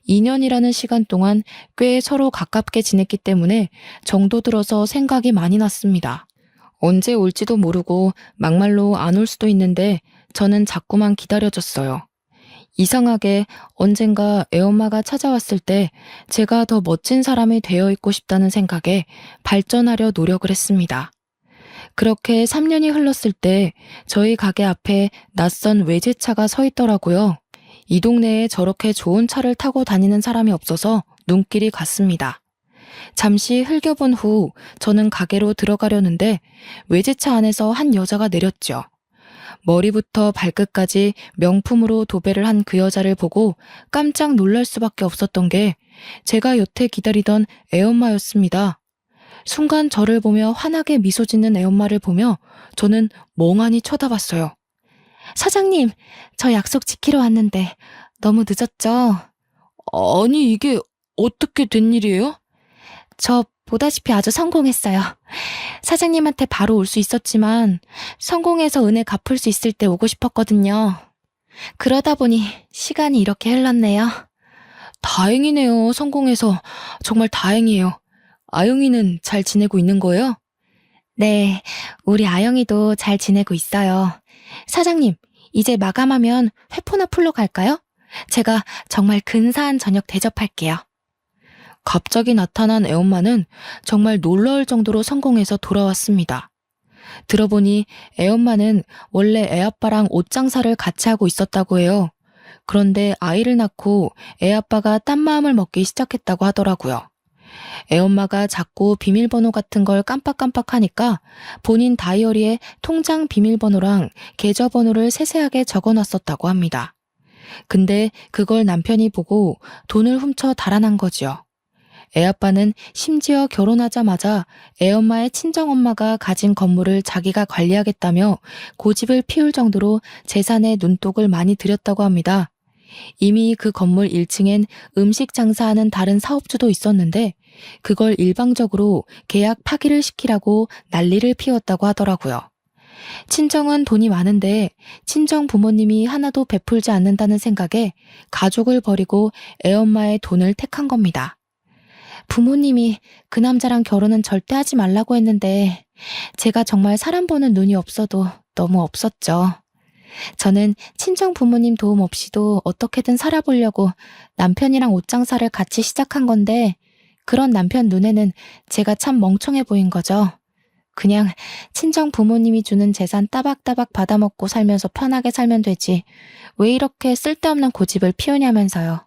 2년이라는 시간 동안 꽤 서로 가깝게 지냈기 때문에 정도 들어서 생각이 많이 났습니다. 언제 올지도 모르고 막말로 안 올 수도 있는데 저는 자꾸만 기다려졌어요. 이상하게 언젠가 애엄마가 찾아왔을 때 제가 더 멋진 사람이 되어 있고 싶다는 생각에 발전하려 노력을 했습니다. 그렇게 3년이 흘렀을 때 저희 가게 앞에 낯선 외제차가 서 있더라고요. 이 동네에 저렇게 좋은 차를 타고 다니는 사람이 없어서 눈길이 갔습니다. 잠시 흘겨본 후 저는 가게로 들어가려는데 외제차 안에서 한 여자가 내렸죠. 머리부터 발끝까지 명품으로 도배를 한 그 여자를 보고 깜짝 놀랄 수밖에 없었던 게 제가 여태 기다리던 애엄마였습니다. 순간 저를 보며 환하게 미소 짓는 애엄마를 보며 저는 멍하니 쳐다봤어요. 사장님, 저 약속 지키러 왔는데 너무 늦었죠? 아니, 이게 어떻게 된 일이에요? 저 보다시피 아주 성공했어요. 사장님한테 바로 올 수 있었지만 성공해서 은혜 갚을 수 있을 때 오고 싶었거든요. 그러다 보니 시간이 이렇게 흘렀네요. 다행이네요. 성공해서. 정말 다행이에요. 아영이는 잘 지내고 있는 거예요? 네, 우리 아영이도 잘 지내고 있어요. 사장님, 이제 마감하면 회포나 풀러 갈까요? 제가 정말 근사한 저녁 대접할게요. 갑자기 나타난 애엄마는 정말 놀라울 정도로 성공해서 돌아왔습니다. 들어보니 애엄마는 원래 애아빠랑 옷 장사를 같이 하고 있었다고 해요. 그런데 아이를 낳고 애아빠가 딴 마음을 먹기 시작했다고 하더라고요. 애엄마가 자꾸 비밀번호 같은 걸 깜빡깜빡하니까 본인 다이어리에 통장 비밀번호랑 계좌번호를 세세하게 적어놨었다고 합니다. 근데 그걸 남편이 보고 돈을 훔쳐 달아난 거지요. 애아빠는 심지어 결혼하자마자 애엄마의 친정엄마가 가진 건물을 자기가 관리하겠다며 고집을 피울 정도로 재산에 눈독을 많이 들였다고 합니다. 이미 그 건물 1층엔 음식 장사하는 다른 사업주도 있었는데 그걸 일방적으로 계약 파기를 시키라고 난리를 피웠다고 하더라고요. 친정은 돈이 많은데 친정 부모님이 하나도 베풀지 않는다는 생각에 가족을 버리고 애엄마의 돈을 택한 겁니다. 부모님이 그 남자랑 결혼은 절대 하지 말라고 했는데 제가 정말 사람 보는 눈이 없어도 너무 없었죠. 저는 친정 부모님 도움 없이도 어떻게든 살아보려고 남편이랑 옷 장사를 같이 시작한 건데 그런 남편 눈에는 제가 참 멍청해 보인 거죠. 그냥 친정 부모님이 주는 재산 따박따박 받아먹고 살면서 편하게 살면 되지. 왜 이렇게 쓸데없는 고집을 피우냐면서요.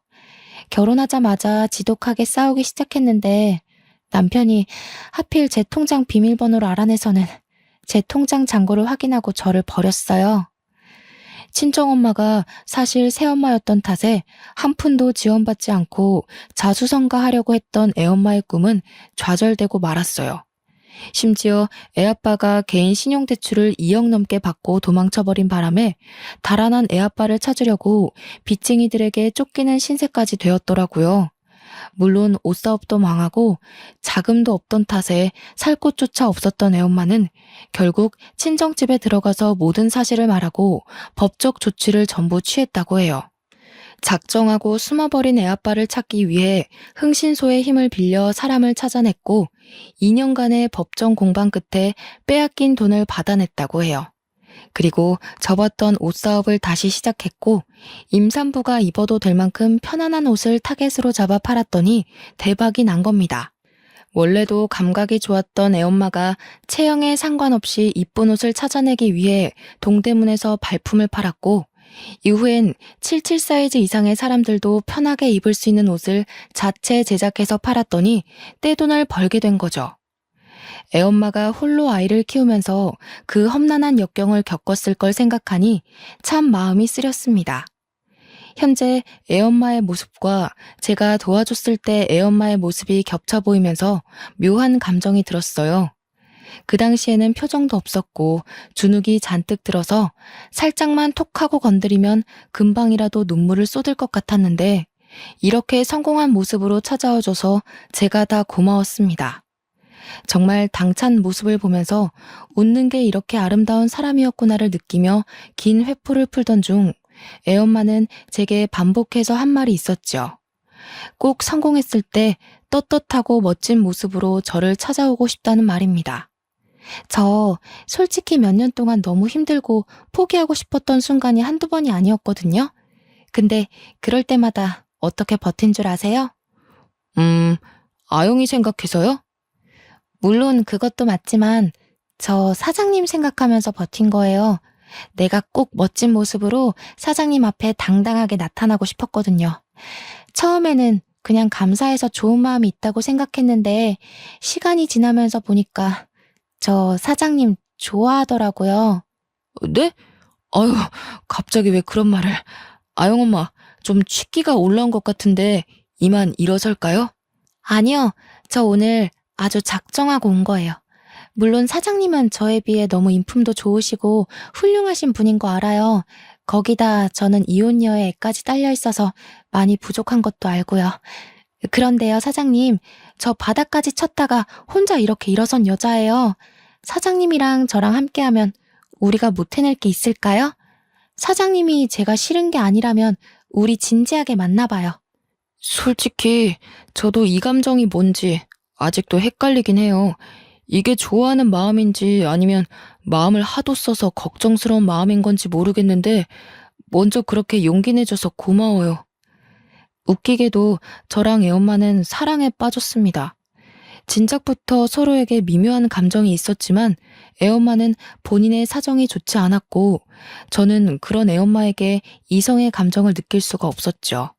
결혼하자마자 지독하게 싸우기 시작했는데 남편이 하필 제 통장 비밀번호를 알아내서는 제 통장 잔고를 확인하고 저를 버렸어요. 친정엄마가 사실 새엄마였던 탓에 한 푼도 지원받지 않고 자수성가하려고 했던 애엄마의 꿈은 좌절되고 말았어요. 심지어 애아빠가 개인 신용대출을 2억 넘게 받고 도망쳐버린 바람에 달아난 애아빠를 찾으려고 빚쟁이들에게 쫓기는 신세까지 되었더라고요. 물론 옷사업도 망하고 자금도 없던 탓에 살 곳조차 없었던 애엄마는 결국 친정집에 들어가서 모든 사실을 말하고 법적 조치를 전부 취했다고 해요. 작정하고 숨어버린 애아빠를 찾기 위해 흥신소의 힘을 빌려 사람을 찾아냈고 2년간의 법정 공방 끝에 빼앗긴 돈을 받아냈다고 해요. 그리고 접었던 옷사업을 다시 시작했고 임산부가 입어도 될 만큼 편안한 옷을 타겟으로 잡아 팔았더니 대박이 난 겁니다. 원래도 감각이 좋았던 애엄마가 체형에 상관없이 이쁜 옷을 찾아내기 위해 동대문에서 발품을 팔았고 이후엔 77 사이즈 이상의 사람들도 편하게 입을 수 있는 옷을 자체 제작해서 팔았더니 떼돈을 벌게 된 거죠. 애엄마가 홀로 아이를 키우면서 그 험난한 역경을 겪었을 걸 생각하니 참 마음이 쓰렸습니다. 현재 애엄마의 모습과 제가 도와줬을 때 애엄마의 모습이 겹쳐 보이면서 묘한 감정이 들었어요. 그 당시에는 표정도 없었고 주눅이 잔뜩 들어서 살짝만 톡하고 건드리면 금방이라도 눈물을 쏟을 것 같았는데 이렇게 성공한 모습으로 찾아와줘서 제가 다 고마웠습니다. 정말 당찬 모습을 보면서 웃는 게 이렇게 아름다운 사람이었구나를 느끼며 긴 회포를 풀던 중 애엄마는 제게 반복해서 한 말이 있었죠. 꼭 성공했을 때 떳떳하고 멋진 모습으로 저를 찾아오고 싶다는 말입니다. 저 솔직히 몇 년 동안 너무 힘들고 포기하고 싶었던 순간이 한두 번이 아니었거든요. 근데 그럴 때마다 어떻게 버틴 줄 아세요? 아영이 생각해서요? 물론 그것도 맞지만 저 사장님 생각하면서 버틴 거예요. 내가 꼭 멋진 모습으로 사장님 앞에 당당하게 나타나고 싶었거든요. 처음에는 그냥 감사해서 좋은 마음이 있다고 생각했는데 시간이 지나면서 보니까 저 사장님 좋아하더라고요. 네? 아유, 갑자기 왜 그런 말을. 아영 엄마, 좀 취기가 올라온 것 같은데 이만 일어설까요? 아니요, 저 오늘 아주 작정하고 온 거예요. 물론 사장님은 저에 비해 너무 인품도 좋으시고 훌륭하신 분인 거 알아요. 거기다 저는 이혼녀의 애까지 딸려 있어서 많이 부족한 것도 알고요. 그런데요, 사장님, 저 바닥까지 쳤다가 혼자 이렇게 일어선 여자예요. 사장님이랑 저랑 함께하면 우리가 못 해낼 게 있을까요? 사장님이 제가 싫은 게 아니라면 우리 진지하게 만나봐요. 솔직히 저도 이 감정이 뭔지 아직도 헷갈리긴 해요. 이게 좋아하는 마음인지 아니면 마음을 하도 써서 걱정스러운 마음인 건지 모르겠는데 먼저 그렇게 용기 내줘서 고마워요. 웃기게도 저랑 애엄마는 사랑에 빠졌습니다. 진작부터 서로에게 미묘한 감정이 있었지만 애엄마는 본인의 사정이 좋지 않았고 저는 그런 애엄마에게 이성의 감정을 느낄 수가 없었죠.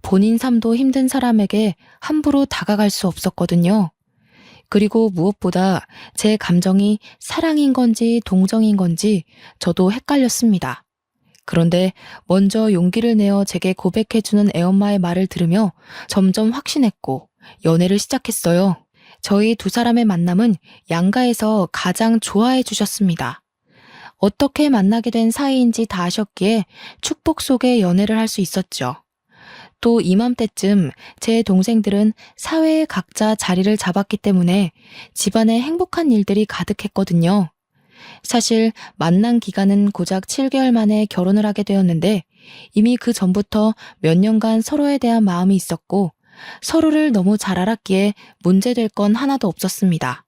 본인 삶도 힘든 사람에게 함부로 다가갈 수 없었거든요. 그리고 무엇보다 제 감정이 사랑인 건지 동정인 건지 저도 헷갈렸습니다. 그런데 먼저 용기를 내어 제게 고백해주는 애엄마의 말을 들으며 점점 확신했고 연애를 시작했어요. 저희 두 사람의 만남은 양가에서 가장 좋아해 주셨습니다. 어떻게 만나게 된 사이인지 다 아셨기에 축복 속에 연애를 할 수 있었죠. 또 이맘때쯤 제 동생들은 사회에 각자 자리를 잡았기 때문에 집안에 행복한 일들이 가득했거든요. 사실 만난 기간은 고작 7개월 만에 결혼을 하게 되었는데 이미 그 전부터 몇 년간 서로에 대한 마음이 있었고 서로를 너무 잘 알았기에 문제될 건 하나도 없었습니다.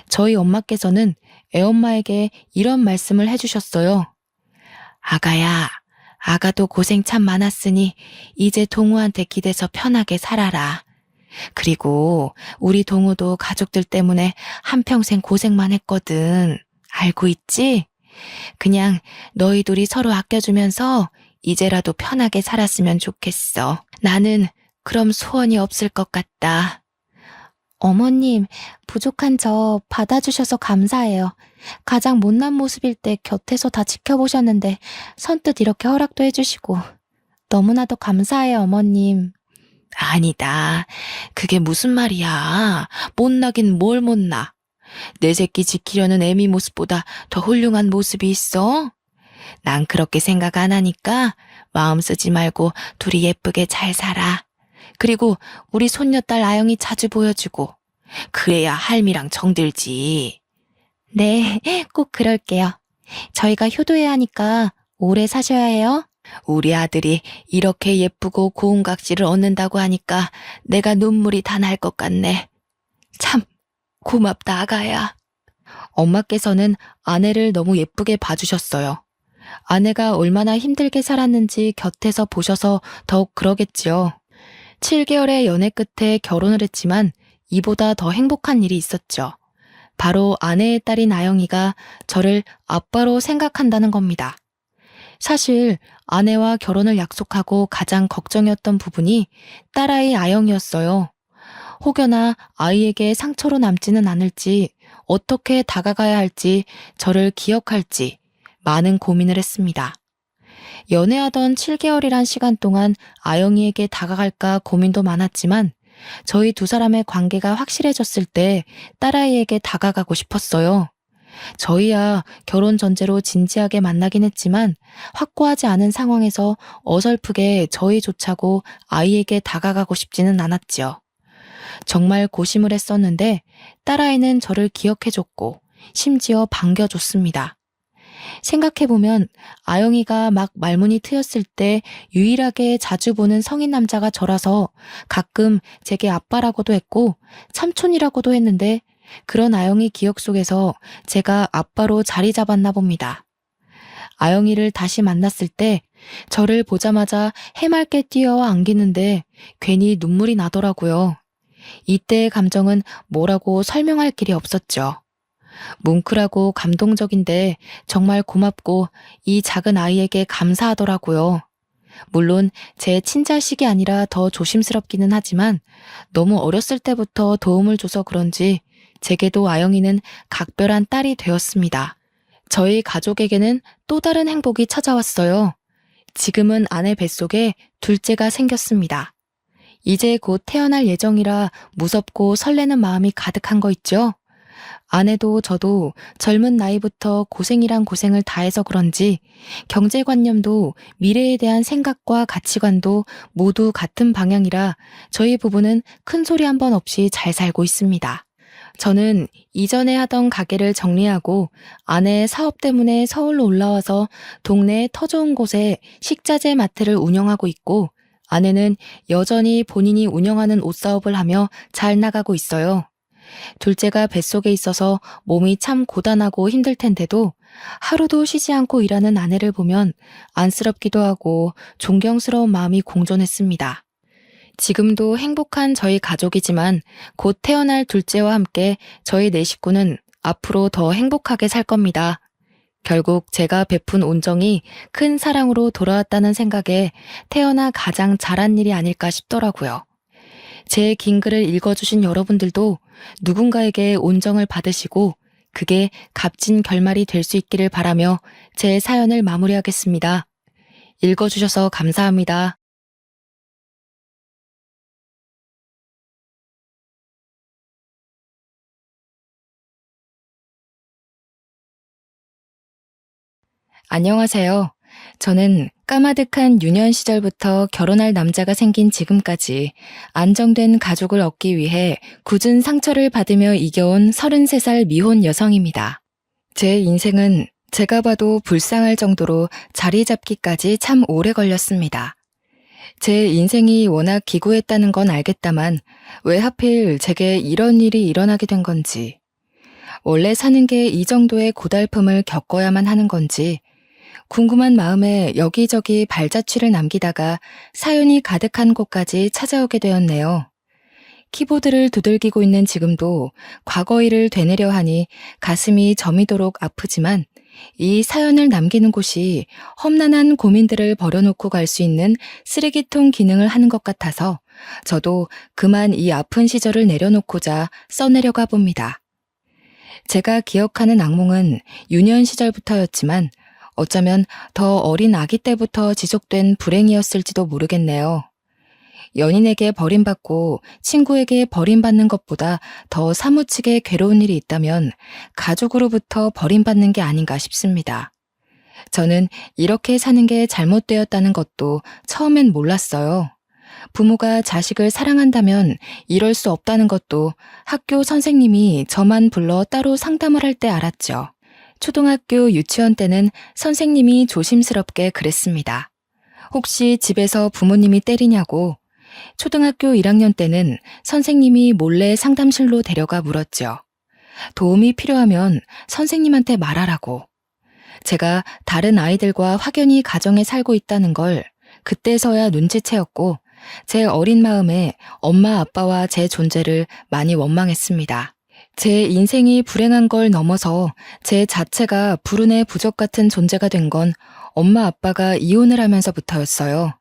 저희 엄마께서는 애엄마에게 이런 말씀을 해주셨어요. 아가야, 아가도 고생 참 많았으니 이제 동우한테 기대서 편하게 살아라. 그리고 우리 동우도 가족들 때문에 한평생 고생만 했거든. 알고 있지? 그냥 너희 둘이 서로 아껴주면서 이제라도 편하게 살았으면 좋겠어. 나는 그럼 소원이 없을 것 같다. 어머님, 부족한 저 받아주셔서 감사해요. 가장 못난 모습일 때 곁에서 다 지켜보셨는데 선뜻 이렇게 허락도 해주시고 너무나도 감사해요, 어머님. 아니다. 그게 무슨 말이야. 못나긴 뭘 못나. 내 새끼 지키려는 애미 모습보다 더 훌륭한 모습이 있어? 난 그렇게 생각 안 하니까 마음 쓰지 말고 둘이 예쁘게 잘 살아. 그리고 우리 손녀딸 아영이 자주 보여주고 그래야 할미랑 정들지. 네, 꼭 그럴게요. 저희가 효도해야 하니까 오래 사셔야 해요. 우리 아들이 이렇게 예쁘고 고운 각질을 얻는다고 하니까 내가 눈물이 다 날 것 같네. 참 고맙다 아가야. 엄마께서는 아내를 너무 예쁘게 봐주셨어요. 아내가 얼마나 힘들게 살았는지 곁에서 보셔서 더욱 그러겠지요. 7개월의 연애 끝에 결혼을 했지만 이보다 더 행복한 일이 있었죠. 바로 아내의 딸인 아영이가 저를 아빠로 생각한다는 겁니다. 사실 아내와 결혼을 약속하고 가장 걱정이었던 부분이 딸아이 아영이었어요. 혹여나 아이에게 상처로 남지는 않을지, 어떻게 다가가야 할지, 저를 기억할지 많은 고민을 했습니다. 연애하던 7개월이란 시간 동안 아영이에게 다가갈까 고민도 많았지만 저희 두 사람의 관계가 확실해졌을 때 딸아이에게 다가가고 싶었어요. 저희야 결혼 전제로 진지하게 만나긴 했지만 확고하지 않은 상황에서 어설프게 저희조차고 아이에게 다가가고 싶지는 않았지요. 정말 고심을 했었는데 딸아이는 저를 기억해줬고 심지어 반겨줬습니다. 생각해보면 아영이가 막 말문이 트였을 때 유일하게 자주 보는 성인 남자가 저라서 가끔 제게 아빠라고도 했고 삼촌이라고도 했는데 그런 아영이 기억 속에서 제가 아빠로 자리 잡았나 봅니다. 아영이를 다시 만났을 때 저를 보자마자 해맑게 뛰어와 안기는데 괜히 눈물이 나더라고요. 이때의 감정은 뭐라고 설명할 길이 없었죠. 뭉클하고 감동적인데 정말 고맙고 이 작은 아이에게 감사하더라고요. 물론 제 친자식이 아니라 더 조심스럽기는 하지만 너무 어렸을 때부터 도움을 줘서 그런지 제게도 아영이는 각별한 딸이 되었습니다. 저희 가족에게는 또 다른 행복이 찾아왔어요. 지금은 아내 뱃속에 둘째가 생겼습니다. 이제 곧 태어날 예정이라 무섭고 설레는 마음이 가득한 거 있죠? 아내도 저도 젊은 나이부터 고생이란 고생을 다해서 그런지 경제관념도 미래에 대한 생각과 가치관도 모두 같은 방향이라 저희 부부는 큰 소리 한 번 없이 잘 살고 있습니다. 저는 이전에 하던 가게를 정리하고 아내의 사업 때문에 서울로 올라와서 동네의 터 좋은 곳에 식자재 마트를 운영하고 있고 아내는 여전히 본인이 운영하는 옷사업을 하며 잘 나가고 있어요. 둘째가 뱃속에 있어서 몸이 참 고단하고 힘들 텐데도 하루도 쉬지 않고 일하는 아내를 보면 안쓰럽기도 하고 존경스러운 마음이 공존했습니다. 지금도 행복한 저희 가족이지만 곧 태어날 둘째와 함께 저희 네 식구는 앞으로 더 행복하게 살 겁니다. 결국 제가 베푼 온정이 큰 사랑으로 돌아왔다는 생각에 태어나 가장 잘한 일이 아닐까 싶더라고요. 제 긴 글을 읽어주신 여러분들도 누군가에게 온정을 받으시고 그게 값진 결말이 될 수 있기를 바라며 제 사연을 마무리하겠습니다. 읽어주셔서 감사합니다. 안녕하세요. 저는 까마득한 유년 시절부터 결혼할 남자가 생긴 지금까지 안정된 가족을 얻기 위해 굳은 상처를 받으며 이겨온 33살 미혼 여성입니다. 제 인생은 제가 봐도 불쌍할 정도로 자리 잡기까지 참 오래 걸렸습니다. 제 인생이 워낙 기구했다는 건 알겠다만 왜 하필 제게 이런 일이 일어나게 된 건지, 원래 사는 게 이 정도의 고달픔을 겪어야만 하는 건지 궁금한 마음에 여기저기 발자취를 남기다가 사연이 가득한 곳까지 찾아오게 되었네요. 키보드를 두들기고 있는 지금도 과거 일을 되뇌려 하니 가슴이 저미도록 아프지만 이 사연을 남기는 곳이 험난한 고민들을 버려놓고 갈 수 있는 쓰레기통 기능을 하는 것 같아서 저도 그만 이 아픈 시절을 내려놓고자 써내려가 봅니다. 제가 기억하는 악몽은 유년 시절부터였지만 어쩌면 더 어린 아기 때부터 지속된 불행이었을지도 모르겠네요. 연인에게 버림받고 친구에게 버림받는 것보다 더 사무치게 괴로운 일이 있다면 가족으로부터 버림받는 게 아닌가 싶습니다. 저는 이렇게 사는 게 잘못되었다는 것도 처음엔 몰랐어요. 부모가 자식을 사랑한다면 이럴 수 없다는 것도 학교 선생님이 저만 불러 따로 상담을 할 때 알았죠. 초등학교 유치원 때는 선생님이 조심스럽게 그랬습니다. 혹시 집에서 부모님이 때리냐고. 초등학교 1학년 때는 선생님이 몰래 상담실로 데려가 물었죠. 도움이 필요하면 선생님한테 말하라고. 제가 다른 아이들과 확연히 가정에 살고 있다는 걸 그때서야 눈치채었고 제 어린 마음에 엄마 아빠와 제 존재를 많이 원망했습니다. 제 인생이 불행한 걸 넘어서 제 자체가 불운의 부적 같은 존재가 된 건 엄마 아빠가 이혼을 하면서부터였어요.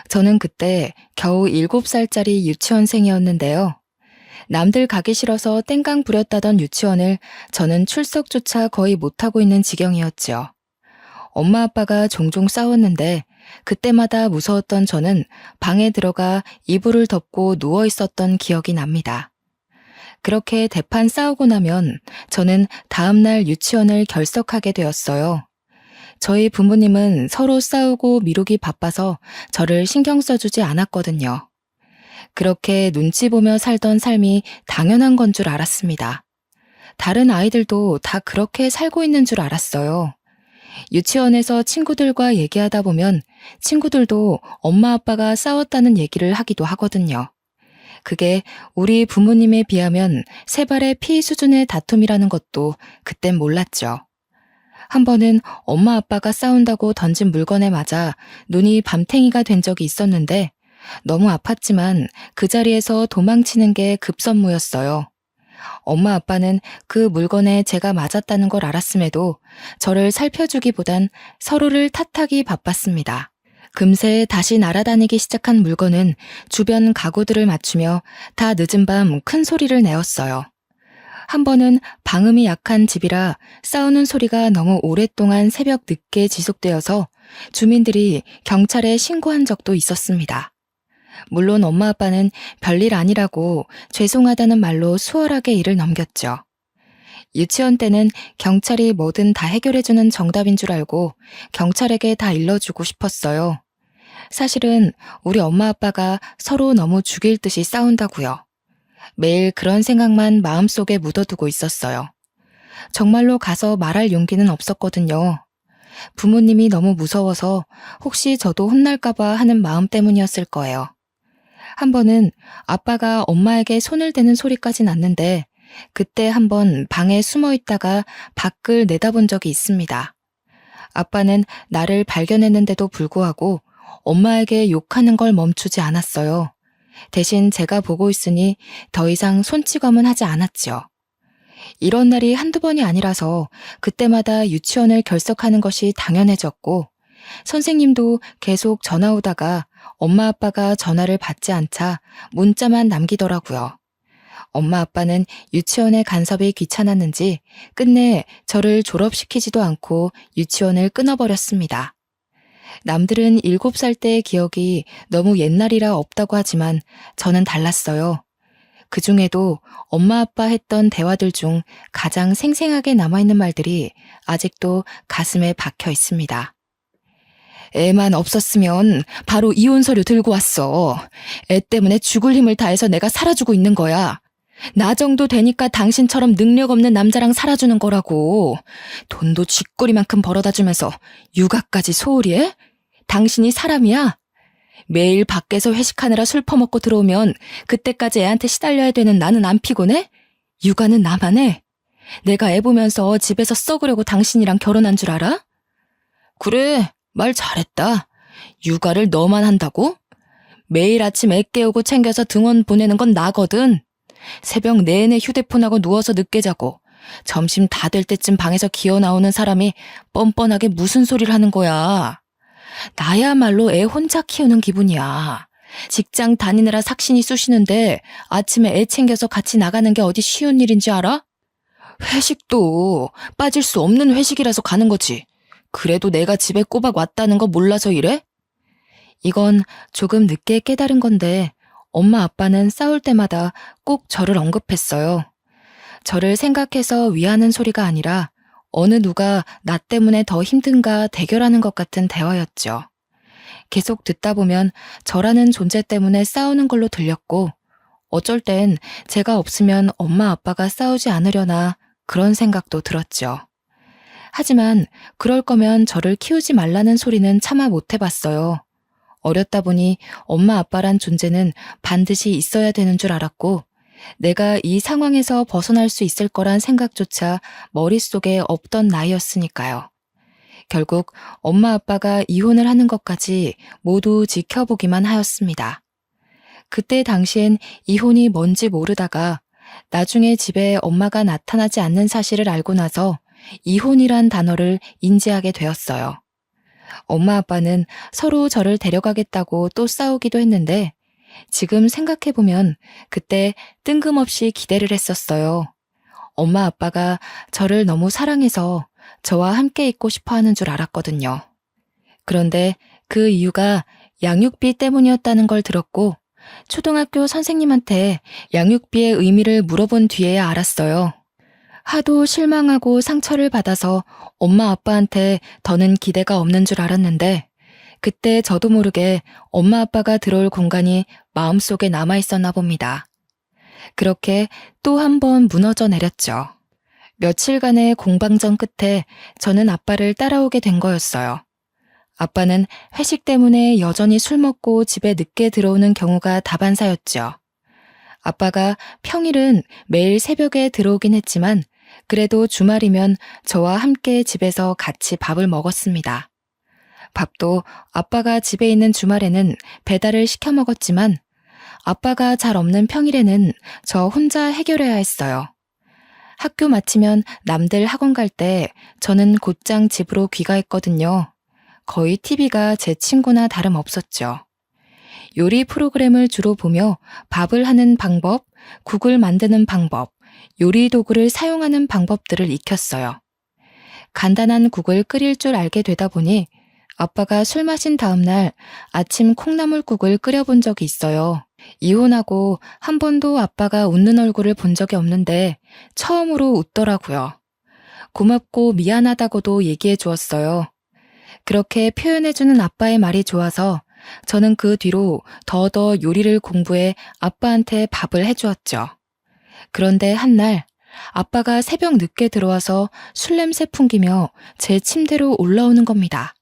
저는 그때 겨우 7살짜리 유치원생이었는데요. 남들 가기 싫어서 땡깡 부렸다던 유치원을 저는 출석조차 거의 못하고 있는 지경이었죠. 엄마 아빠가 종종 싸웠는데 그때마다 무서웠던 저는 방에 들어가 이불을 덮고 누워 있었던 기억이 납니다. 그렇게 대판 싸우고 나면 저는 다음날 유치원을 결석하게 되었어요. 저희 부모님은 서로 싸우고 미루기 바빠서 저를 신경 써주지 않았거든요. 그렇게 눈치 보며 살던 삶이 당연한 건 줄 알았습니다. 다른 아이들도 다 그렇게 살고 있는 줄 알았어요. 유치원에서 친구들과 얘기하다 보면 친구들도 엄마 아빠가 싸웠다는 얘기를 하기도 하거든요. 그게 우리 부모님에 비하면 세 발의 피 수준의 다툼이라는 것도 그땐 몰랐죠. 한 번은 엄마 아빠가 싸운다고 던진 물건에 맞아 눈이 밤탱이가 된 적이 있었는데 너무 아팠지만 그 자리에서 도망치는 게 급선무였어요. 엄마 아빠는 그 물건에 제가 맞았다는 걸 알았음에도 저를 살펴주기보단 서로를 탓하기 바빴습니다. 금세 다시 날아다니기 시작한 물건은 주변 가구들을 맞추며 다 늦은 밤 큰 소리를 내었어요. 한 번은 방음이 약한 집이라 싸우는 소리가 너무 오랫동안 새벽 늦게 지속되어서 주민들이 경찰에 신고한 적도 있었습니다. 물론 엄마 아빠는 별일 아니라고 죄송하다는 말로 수월하게 일을 넘겼죠. 유치원 때는 경찰이 뭐든 다 해결해주는 정답인 줄 알고 경찰에게 다 일러주고 싶었어요. 사실은 우리 엄마 아빠가 서로 너무 죽일 듯이 싸운다고요. 매일 그런 생각만 마음속에 묻어두고 있었어요. 정말로 가서 말할 용기는 없었거든요. 부모님이 너무 무서워서 혹시 저도 혼날까봐 하는 마음 때문이었을 거예요. 한 번은 아빠가 엄마에게 손을 대는 소리까지 났는데 그때 한 번 방에 숨어 있다가 밖을 내다본 적이 있습니다. 아빠는 나를 발견했는데도 불구하고 엄마에게 욕하는 걸 멈추지 않았어요. 대신 제가 보고 있으니 더 이상 손찌검은 하지 않았죠. 이런 날이 한두 번이 아니라서 그때마다 유치원을 결석하는 것이 당연해졌고 선생님도 계속 전화 오다가 엄마 아빠가 전화를 받지 않자 문자만 남기더라고요. 엄마 아빠는 유치원에 간섭이 귀찮았는지 끝내 저를 졸업시키지도 않고 유치원을 끊어버렸습니다. 남들은 7살 때의 기억이 너무 옛날이라 없다고 하지만 저는 달랐어요. 그 중에도 엄마 아빠 했던 대화들 중 가장 생생하게 남아있는 말들이 아직도 가슴에 박혀 있습니다. 애만 없었으면 바로 이혼 서류 들고 왔어. 애 때문에 죽을 힘을 다해서 내가 살아주고 있는 거야. 나 정도 되니까 당신처럼 능력 없는 남자랑 살아주는 거라고. 돈도 쥐꼬리만큼 벌어다 주면서 육아까지 소홀히 해? 당신이 사람이야? 매일 밖에서 회식하느라 술 퍼먹고 들어오면 그때까지 애한테 시달려야 되는 나는 안 피곤해? 육아는 나만 해. 내가 애 보면서 집에서 썩으려고 당신이랑 결혼한 줄 알아? 그래, 말 잘했다. 육아를 너만 한다고? 매일 아침 애 깨우고 챙겨서 등원 보내는 건 나거든. 새벽 내내 휴대폰하고 누워서 늦게 자고 점심 다 될 때쯤 방에서 기어 나오는 사람이 뻔뻔하게 무슨 소리를 하는 거야. 나야말로 애 혼자 키우는 기분이야. 직장 다니느라 삭신이 쑤시는데 아침에 애 챙겨서 같이 나가는 게 어디 쉬운 일인지 알아? 회식도 빠질 수 없는 회식이라서 가는 거지. 그래도 내가 집에 꼬박 왔다는 거 몰라서 이래? 이건 조금 늦게 깨달은 건데 엄마 아빠는 싸울 때마다 꼭 저를 언급했어요. 저를 생각해서 위하는 소리가 아니라 어느 누가 나 때문에 더 힘든가 대결하는 것 같은 대화였죠. 계속 듣다 보면 저라는 존재 때문에 싸우는 걸로 들렸고 어쩔 땐 제가 없으면 엄마 아빠가 싸우지 않으려나 그런 생각도 들었죠. 하지만 그럴 거면 저를 키우지 말라는 소리는 차마 못 해봤어요. 어렸다 보니 엄마 아빠란 존재는 반드시 있어야 되는 줄 알았고 내가 이 상황에서 벗어날 수 있을 거란 생각조차 머릿속에 없던 나이였으니까요. 결국 엄마 아빠가 이혼을 하는 것까지 모두 지켜보기만 하였습니다. 그때 당시엔 이혼이 뭔지 모르다가 나중에 집에 엄마가 나타나지 않는 사실을 알고 나서 이혼이란 단어를 인지하게 되었어요. 엄마 아빠는 서로 저를 데려가겠다고 또 싸우기도 했는데 지금 생각해보면 그때 뜬금없이 기대를 했었어요. 엄마 아빠가 저를 너무 사랑해서 저와 함께 있고 싶어 하는 줄 알았거든요. 그런데 그 이유가 양육비 때문이었다는 걸 들었고 초등학교 선생님한테 양육비의 의미를 물어본 뒤에야 알았어요. 하도 실망하고 상처를 받아서 엄마 아빠한테 더는 기대가 없는 줄 알았는데 그때 저도 모르게 엄마 아빠가 들어올 공간이 마음속에 남아있었나 봅니다. 그렇게 또 한 번 무너져 내렸죠. 며칠간의 공방전 끝에 저는 아빠를 따라오게 된 거였어요. 아빠는 회식 때문에 여전히 술 먹고 집에 늦게 들어오는 경우가 다반사였죠. 아빠가 평일은 매일 새벽에 들어오긴 했지만 그래도 주말이면 저와 함께 집에서 같이 밥을 먹었습니다. 밥도 아빠가 집에 있는 주말에는 배달을 시켜 먹었지만 아빠가 잘 없는 평일에는 저 혼자 해결해야 했어요. 학교 마치면 남들 학원 갈 때 저는 곧장 집으로 귀가했거든요. 거의 TV가 제 친구나 다름없었죠. 요리 프로그램을 주로 보며 밥을 하는 방법, 국을 만드는 방법, 요리 도구를 사용하는 방법들을 익혔어요. 간단한 국을 끓일 줄 알게 되다 보니 아빠가 술 마신 다음 날 아침 콩나물국을 끓여본 적이 있어요. 이혼하고 한 번도 아빠가 웃는 얼굴을 본 적이 없는데 처음으로 웃더라고요. 고맙고 미안하다고도 얘기해 주었어요. 그렇게 표현해주는 아빠의 말이 좋아서 저는 그 뒤로 더더 요리를 공부해 아빠한테 밥을 해주었죠. 그런데 한날 아빠가 새벽 늦게 들어와서 술 냄새 풍기며 제 침대로 올라오는 겁니다.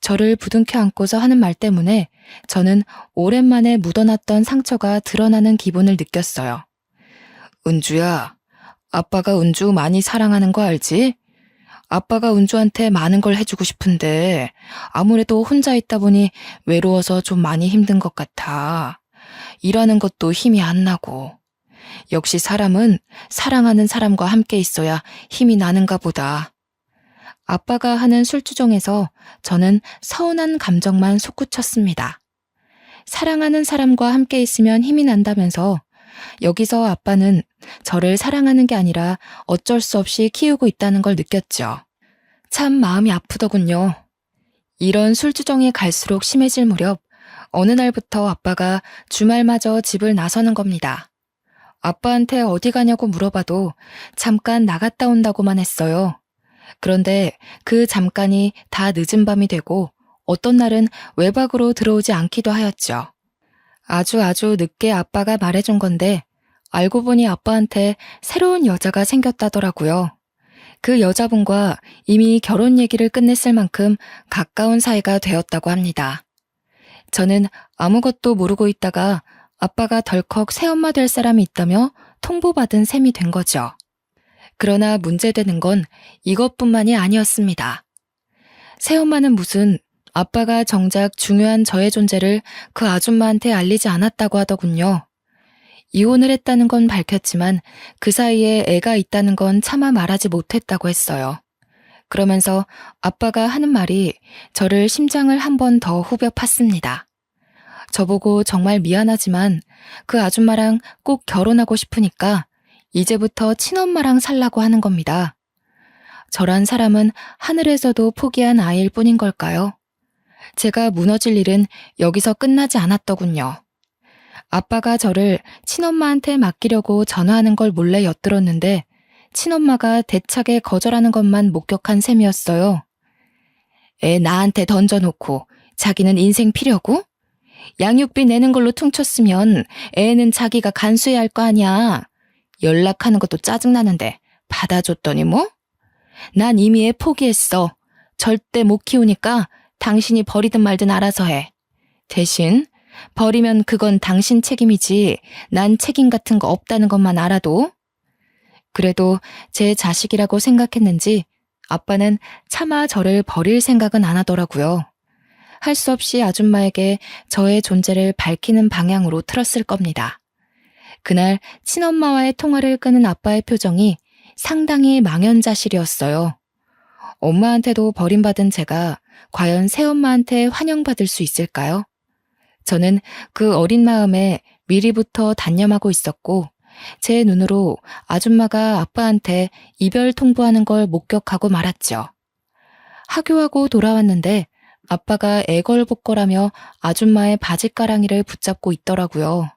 저를 부둥켜 안고서 하는 말 때문에 저는 오랜만에 묻어놨던 상처가 드러나는 기분을 느꼈어요. 은주야, 아빠가 은주 많이 사랑하는 거 알지? 아빠가 은주한테 많은 걸 해주고 싶은데 아무래도 혼자 있다 보니 외로워서 좀 많이 힘든 것 같아. 일하는 것도 힘이 안 나고. 역시 사람은 사랑하는 사람과 함께 있어야 힘이 나는가 보다. 아빠가 하는 술주정에서 저는 서운한 감정만 솟구쳤습니다. 사랑하는 사람과 함께 있으면 힘이 난다면서 여기서 아빠는 저를 사랑하는 게 아니라 어쩔 수 없이 키우고 있다는 걸 느꼈죠. 참 마음이 아프더군요. 이런 술주정이 갈수록 심해질 무렵 어느 날부터 아빠가 주말마저 집을 나서는 겁니다. 아빠한테 어디 가냐고 물어봐도 잠깐 나갔다 온다고만 했어요. 그런데 그 잠깐이 다 늦은 밤이 되고 어떤 날은 외박으로 들어오지 않기도 하였죠. 아주 늦게 아빠가 말해준 건데 알고 보니 아빠한테 새로운 여자가 생겼다더라고요. 그 여자분과 이미 결혼 얘기를 끝냈을 만큼 가까운 사이가 되었다고 합니다. 저는 아무것도 모르고 있다가 아빠가 덜컥 새엄마 될 사람이 있다며 통보받은 셈이 된 거죠. 그러나 문제되는 건 이것뿐만이 아니었습니다. 새엄마는 무슨 아빠가 정작 중요한 저의 존재를 그 아줌마한테 알리지 않았다고 하더군요. 이혼을 했다는 건 밝혔지만 그 사이에 애가 있다는 건 차마 말하지 못했다고 했어요. 그러면서 아빠가 하는 말이 저를 심장을 한 번 더 후벼 팠습니다. 저보고 정말 미안하지만 그 아줌마랑 꼭 결혼하고 싶으니까 이제부터 친엄마랑 살라고 하는 겁니다. 저란 사람은 하늘에서도 포기한 아이일 뿐인 걸까요? 제가 무너질 일은 여기서 끝나지 않았더군요. 아빠가 저를 친엄마한테 맡기려고 전화하는 걸 몰래 엿들었는데 친엄마가 대차게 거절하는 것만 목격한 셈이었어요. 애 나한테 던져놓고 자기는 인생 피려고? 양육비 내는 걸로 퉁쳤으면 애는 자기가 간수해야 할 거 아니야. 연락하는 것도 짜증나는데 받아줬더니 뭐? 난 이미 애 포기했어. 절대 못 키우니까 당신이 버리든 말든 알아서 해. 대신 버리면 그건 당신 책임이지 난 책임 같은 거 없다는 것만 알아도. 그래도 제 자식이라고 생각했는지 아빠는 차마 저를 버릴 생각은 안 하더라고요. 할 수 없이 아줌마에게 저의 존재를 밝히는 방향으로 틀었을 겁니다. 그날 친엄마와의 통화를 끄는 아빠의 표정이 상당히 망연자실이었어요. 엄마한테도 버림받은 제가 과연 새엄마한테 환영받을 수 있을까요? 저는 그 어린 마음에 미리부터 단념하고 있었고 제 눈으로 아줌마가 아빠한테 이별 통보하는 걸 목격하고 말았죠. 하교하고 돌아왔는데 아빠가 애걸복걸하며 아줌마의 바짓가랑이를 붙잡고 있더라고요.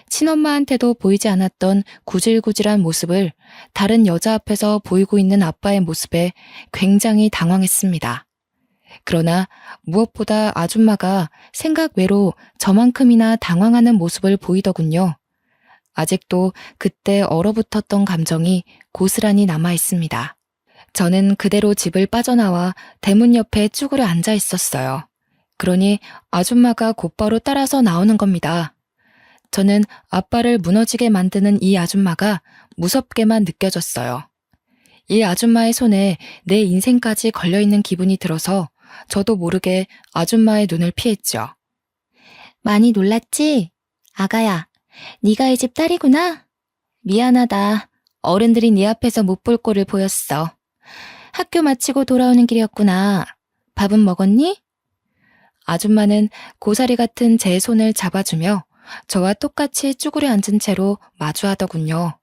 친엄마한테도 보이지 않았던 구질구질한 모습을 다른 여자 앞에서 보이고 있는 아빠의 모습에 굉장히 당황했습니다. 그러나 무엇보다 아줌마가 생각 외로 저만큼이나 당황하는 모습을 보이더군요. 아직도 그때 얼어붙었던 감정이 고스란히 남아 있습니다. 저는 그대로 집을 빠져나와 대문 옆에 쭈그려 앉아 있었어요. 그러니 아줌마가 곧바로 따라서 나오는 겁니다. 저는 아빠를 무너지게 만드는 이 아줌마가 무섭게만 느껴졌어요. 이 아줌마의 손에 내 인생까지 걸려있는 기분이 들어서 저도 모르게 아줌마의 눈을 피했죠. 많이 놀랐지? 아가야, 네가 이 집 딸이구나? 미안하다. 어른들이 네 앞에서 못 볼 꼴을 보였어. 학교 마치고 돌아오는 길이었구나. 밥은 먹었니? 아줌마는 고사리 같은 제 손을 잡아주며 저와 똑같이 쭈그려 앉은 채로 마주하더군요.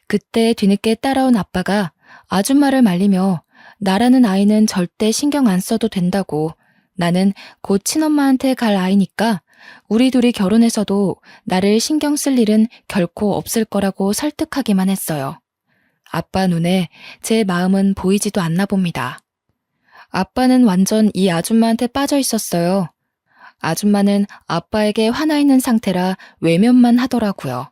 그때 뒤늦게 따라온 아빠가 아줌마를 말리며 나라는 아이는 절대 신경 안 써도 된다고, 나는 곧 친엄마한테 갈 아이니까 우리 둘이 결혼해서도 나를 신경 쓸 일은 결코 없을 거라고 설득하기만 했어요. 아빠 눈에 제 마음은 보이지도 않나 봅니다. 아빠는 완전 이 아줌마한테 빠져 있었어요. 아줌마는 아빠에게 화나 있는 상태라 외면만 하더라고요.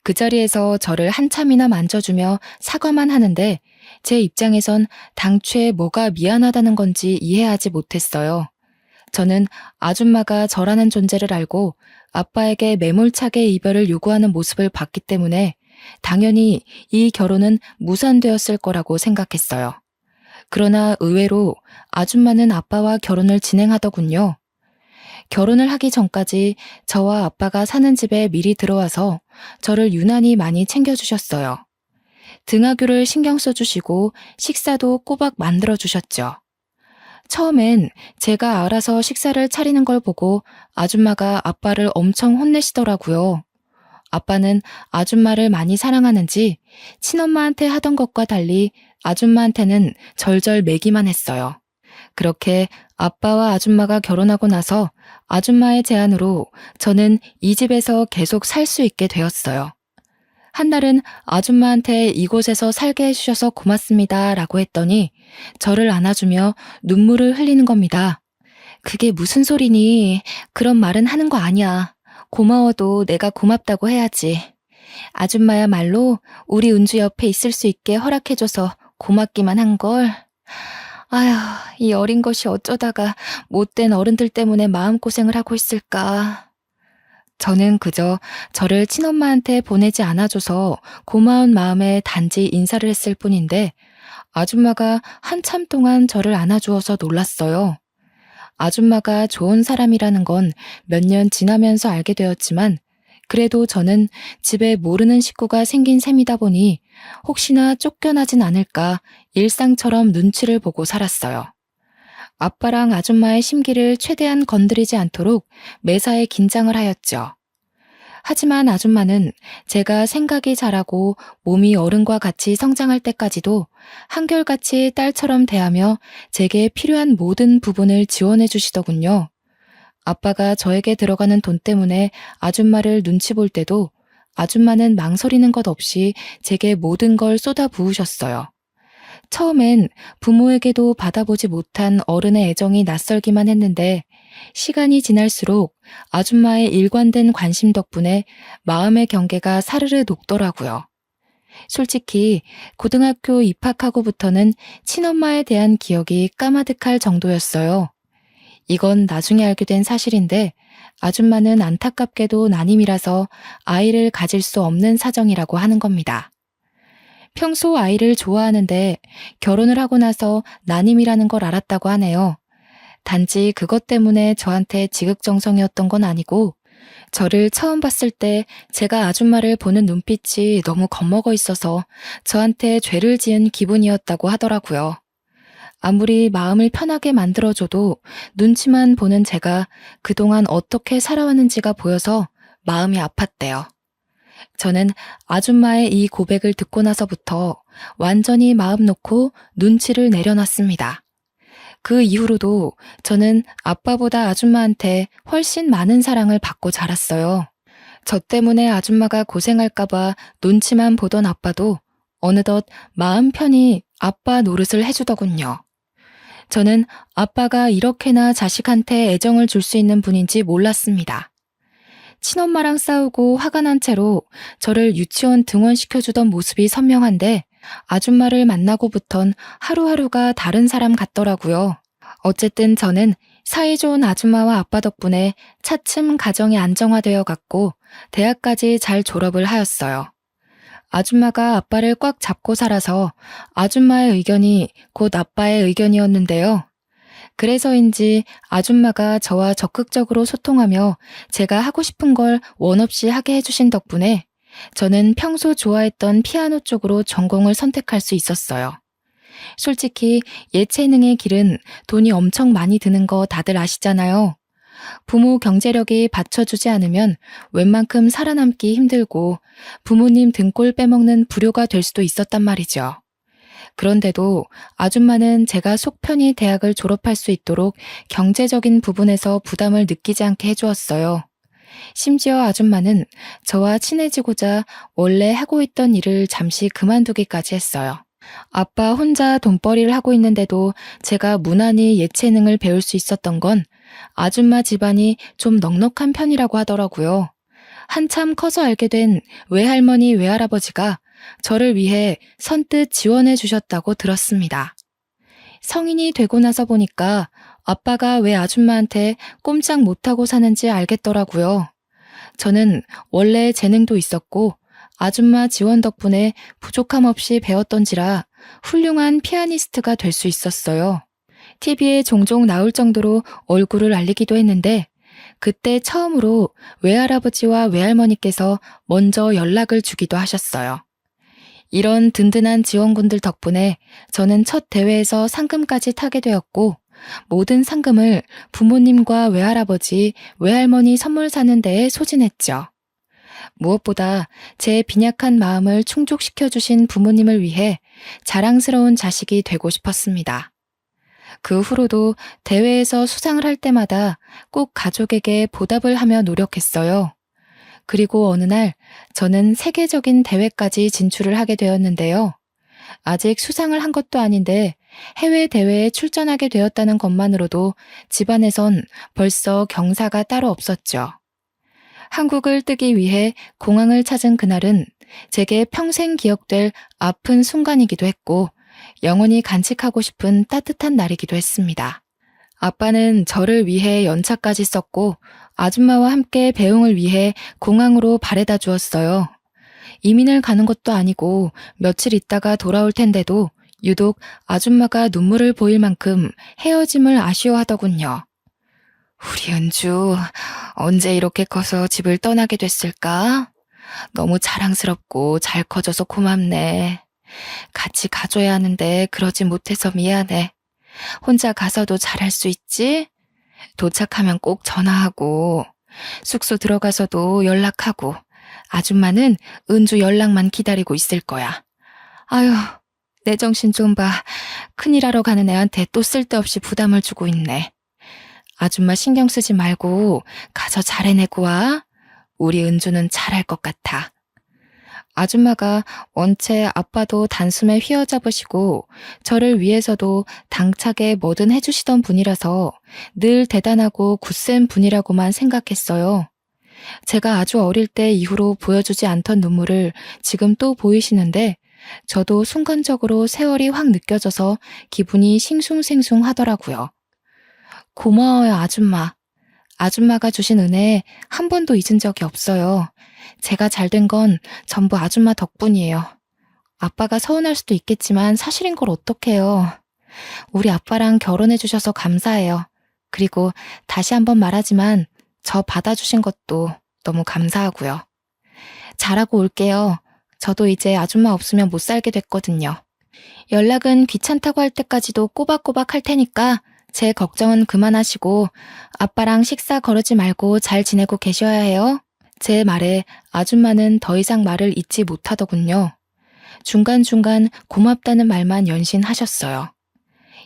그 자리에서 저를 한참이나 만져주며 사과만 하는데 제 입장에선 당최 뭐가 미안하다는 건지 이해하지 못했어요. 저는 아줌마가 저라는 존재를 알고 아빠에게 매몰차게 이별을 요구하는 모습을 봤기 때문에 당연히 이 결혼은 무산되었을 거라고 생각했어요. 그러나 의외로 아줌마는 아빠와 결혼을 진행하더군요. 결혼을 하기 전까지 저와 아빠가 사는 집에 미리 들어와서 저를 유난히 많이 챙겨주셨어요. 등하교를 신경 써주시고 식사도 꼬박 만들어주셨죠. 처음엔 제가 알아서 식사를 차리는 걸 보고 아줌마가 아빠를 엄청 혼내시더라고요. 아빠는 아줌마를 많이 사랑하는지 친엄마한테 하던 것과 달리 아줌마한테는 절절 매기만 했어요. 그렇게 아빠와 아줌마가 결혼하고 나서 아줌마의 제안으로 저는 이 집에서 계속 살 수 있게 되었어요. 한날은 아줌마한테 이곳에서 살게 해주셔서 고맙습니다 라고 했더니 저를 안아주며 눈물을 흘리는 겁니다. 그게 무슨 소리니? 그런 말은 하는 거 아니야. 고마워도 내가 고맙다고 해야지. 아줌마야말로 우리 은주 옆에 있을 수 있게 허락해줘서 고맙기만 한걸. 아휴, 이 어린 것이 어쩌다가 못된 어른들 때문에 마음고생을 하고 있을까. 저는 그저 저를 친엄마한테 보내지 않아줘서 고마운 마음에 단지 인사를 했을 뿐인데 아줌마가 한참 동안 저를 안아주어서 놀랐어요. 아줌마가 좋은 사람이라는 건 몇 년 지나면서 알게 되었지만 그래도 저는 집에 모르는 식구가 생긴 셈이다 보니 혹시나 쫓겨나진 않을까 일상처럼 눈치를 보고 살았어요. 아빠랑 아줌마의 심기를 최대한 건드리지 않도록 매사에 긴장을 하였죠. 하지만 아줌마는 제가 생각이 자라고 몸이 어른과 같이 성장할 때까지도 한결같이 딸처럼 대하며 제게 필요한 모든 부분을 지원해 주시더군요. 아빠가 저에게 들어가는 돈 때문에 아줌마를 눈치 볼 때도 아줌마는 망설이는 것 없이 제게 모든 걸 쏟아 부으셨어요. 처음엔 부모에게도 받아보지 못한 어른의 애정이 낯설기만 했는데 시간이 지날수록 아줌마의 일관된 관심 덕분에 마음의 경계가 사르르 녹더라고요. 솔직히 고등학교 입학하고부터는 친엄마에 대한 기억이 까마득할 정도였어요. 이건 나중에 알게 된 사실인데 아줌마는 안타깝게도 난임이라서 아이를 가질 수 없는 사정이라고 하는 겁니다. 평소 아이를 좋아하는데 결혼을 하고 나서 난임이라는 걸 알았다고 하네요. 단지 그것 때문에 저한테 지극정성이었던 건 아니고 저를 처음 봤을 때 제가 아줌마를 보는 눈빛이 너무 겁먹어 있어서 저한테 죄를 지은 기분이었다고 하더라고요. 아무리 마음을 편하게 만들어줘도 눈치만 보는 제가 그동안 어떻게 살아왔는지가 보여서 마음이 아팠대요. 저는 아줌마의 이 고백을 듣고 나서부터 완전히 마음 놓고 눈치를 내려놨습니다. 그 이후로도 저는 아빠보다 아줌마한테 훨씬 많은 사랑을 받고 자랐어요. 저 때문에 아줌마가 고생할까봐 눈치만 보던 아빠도 어느덧 마음 편히 아빠 노릇을 해주더군요. 저는 아빠가 이렇게나 자식한테 애정을 줄 수 있는 분인지 몰랐습니다. 친엄마랑 싸우고 화가 난 채로 저를 유치원 등원시켜주던 모습이 선명한데 아줌마를 만나고부턴 하루하루가 다른 사람 같더라고요. 어쨌든 저는 사이좋은 아줌마와 아빠 덕분에 차츰 가정이 안정화되어 갔고 대학까지 잘 졸업을 하였어요. 아줌마가 아빠를 꽉 잡고 살아서 아줌마의 의견이 곧 아빠의 의견이었는데요. 그래서인지 아줌마가 저와 적극적으로 소통하며 제가 하고 싶은 걸 원 없이 하게 해주신 덕분에 저는 평소 좋아했던 피아노 쪽으로 전공을 선택할 수 있었어요. 솔직히 예체능의 길은 돈이 엄청 많이 드는 거 다들 아시잖아요. 부모 경제력이 받쳐주지 않으면 웬만큼 살아남기 힘들고 부모님 등골 빼먹는 불효가 될 수도 있었단 말이죠. 그런데도 아줌마는 제가 속 편히 대학을 졸업할 수 있도록 경제적인 부분에서 부담을 느끼지 않게 해주었어요. 심지어 아줌마는 저와 친해지고자 원래 하고 있던 일을 잠시 그만두기까지 했어요. 아빠 혼자 돈벌이를 하고 있는데도 제가 무난히 예체능을 배울 수 있었던 건 아줌마 집안이 좀 넉넉한 편이라고 하더라고요. 한참 커서 알게 된 외할머니 외할아버지가 저를 위해 선뜻 지원해 주셨다고 들었습니다. 성인이 되고 나서 보니까 아빠가 왜 아줌마한테 꼼짝 못하고 사는지 알겠더라고요. 저는 원래 재능도 있었고 아줌마 지원 덕분에 부족함 없이 배웠던지라 훌륭한 피아니스트가 될 수 있었어요. TV에 종종 나올 정도로 얼굴을 알리기도 했는데 그때 처음으로 외할아버지와 외할머니께서 먼저 연락을 주기도 하셨어요. 이런 든든한 지원군들 덕분에 저는 첫 대회에서 상금까지 타게 되었고 모든 상금을 부모님과 외할아버지, 외할머니 선물 사는 데에 소진했죠. 무엇보다 제 빈약한 마음을 충족시켜주신 부모님을 위해 자랑스러운 자식이 되고 싶었습니다. 그 후로도 대회에서 수상을 할 때마다 꼭 가족에게 보답을 하며 노력했어요. 그리고 어느 날 저는 세계적인 대회까지 진출을 하게 되었는데요. 아직 수상을 한 것도 아닌데 해외 대회에 출전하게 되었다는 것만으로도 집안에선 벌써 경사가 따로 없었죠. 한국을 뜨기 위해 공항을 찾은 그날은 제게 평생 기억될 아픈 순간이기도 했고 영원히 간직하고 싶은 따뜻한 날이기도 했습니다. 아빠는 저를 위해 연차까지 썼고 아줌마와 함께 배웅을 위해 공항으로 바래다 주었어요. 이민을 가는 것도 아니고 며칠 있다가 돌아올 텐데도 유독 아줌마가 눈물을 보일 만큼 헤어짐을 아쉬워하더군요. 우리 은주, 언제 이렇게 커서 집을 떠나게 됐을까? 너무 자랑스럽고 잘 커져서 고맙네. 같이 가줘야 하는데 그러지 못해서 미안해. 혼자 가서도 잘할 수 있지? 도착하면 꼭 전화하고, 숙소 들어가서도 연락하고, 아줌마는 은주 연락만 기다리고 있을 거야. 아유, 내 정신 좀 봐. 큰일 하러 가는 애한테 또 쓸데없이 부담을 주고 있네. 아줌마 신경 쓰지 말고 가서 잘 해내고 와. 우리 은주는 잘할 것 같아. 아줌마가 원체 아빠도 단숨에 휘어잡으시고 저를 위해서도 당차게 뭐든 해주시던 분이라서 늘 대단하고 굳센 분이라고만 생각했어요. 제가 아주 어릴 때 이후로 보여주지 않던 눈물을 지금 또 보이시는데 저도 순간적으로 세월이 확 느껴져서 기분이 싱숭생숭하더라고요. 고마워요, 아줌마. 아줌마가 주신 은혜 한 번도 잊은 적이 없어요. 제가 잘 된 건 전부 아줌마 덕분이에요. 아빠가 서운할 수도 있겠지만 사실인 걸 어떡해요. 우리 아빠랑 결혼해 주셔서 감사해요. 그리고 다시 한번 말하지만 저 받아주신 것도 너무 감사하고요. 잘하고 올게요. 저도 이제 아줌마 없으면 못 살게 됐거든요. 연락은 귀찮다고 할 때까지도 꼬박꼬박 할 테니까 제 걱정은 그만하시고 아빠랑 식사 거르지 말고 잘 지내고 계셔야 해요. 제 말에 아줌마는 더 이상 말을 잇지 못하더군요. 중간중간 고맙다는 말만 연신하셨어요.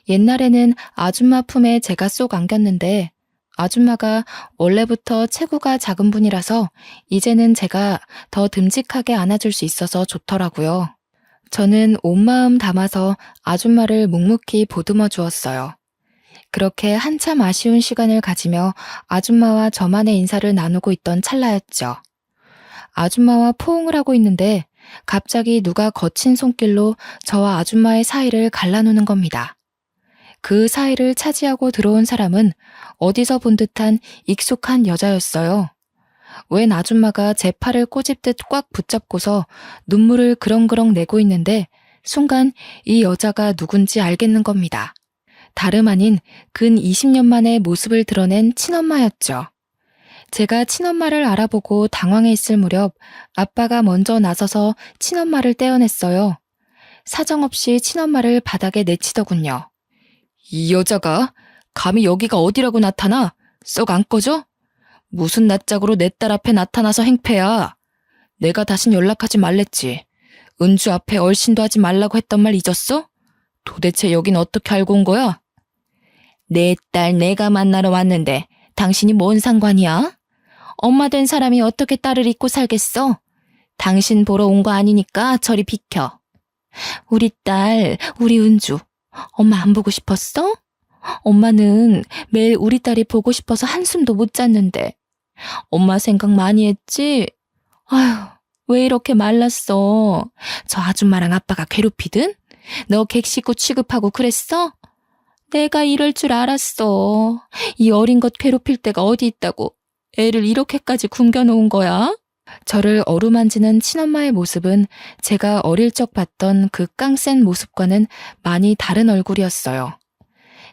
옛날에는 아줌마 품에 제가 쏙 안겼는데 아줌마가 원래부터 체구가 작은 분이라서 이제는 제가 더 듬직하게 안아줄 수 있어서 좋더라고요. 저는 온 마음 담아서 아줌마를 묵묵히 보듬어 주었어요. 그렇게 한참 아쉬운 시간을 가지며 아줌마와 저만의 인사를 나누고 있던 찰나였죠. 아줌마와 포옹을 하고 있는데 갑자기 누가 거친 손길로 저와 아줌마의 사이를 갈라놓는 겁니다. 그 사이를 차지하고 들어온 사람은 어디서 본 듯한 익숙한 여자였어요. 웬 아줌마가 제 팔을 꼬집듯 꽉 붙잡고서 눈물을 그렁그렁 내고 있는데 순간 이 여자가 누군지 알겠는 겁니다. 다름 아닌 근 20년 만에 모습을 드러낸 친엄마였죠. 제가 친엄마를 알아보고 당황해 있을 무렵 아빠가 먼저 나서서 친엄마를 떼어냈어요. 사정없이 친엄마를 바닥에 내치더군요. 이 여자가 감히 여기가 어디라고 나타나? 썩 안 꺼져? 무슨 낯짝으로 내 딸 앞에 나타나서 행패야. 내가 다신 연락하지 말랬지. 은주 앞에 얼씬도 하지 말라고 했던 말 잊었어? 도대체 여긴 어떻게 알고 온 거야? 내 딸 내가 만나러 왔는데 당신이 뭔 상관이야? 엄마 된 사람이 어떻게 딸을 잊고 살겠어? 당신 보러 온 거 아니니까 저리 비켜. 우리 딸, 우리 은주, 엄마 안 보고 싶었어? 엄마는 매일 우리 딸이 보고 싶어서 한숨도 못 잤는데 엄마 생각 많이 했지? 아휴, 왜 이렇게 말랐어? 저 아줌마랑 아빠가 괴롭히든? 너 객식구 취급하고 그랬어? 내가 이럴 줄 알았어. 이 어린 것 괴롭힐 데가 어디 있다고 애를 이렇게까지 굶겨놓은 거야? 저를 어루만지는 친엄마의 모습은 제가 어릴 적 봤던 그 깡센 모습과는 많이 다른 얼굴이었어요.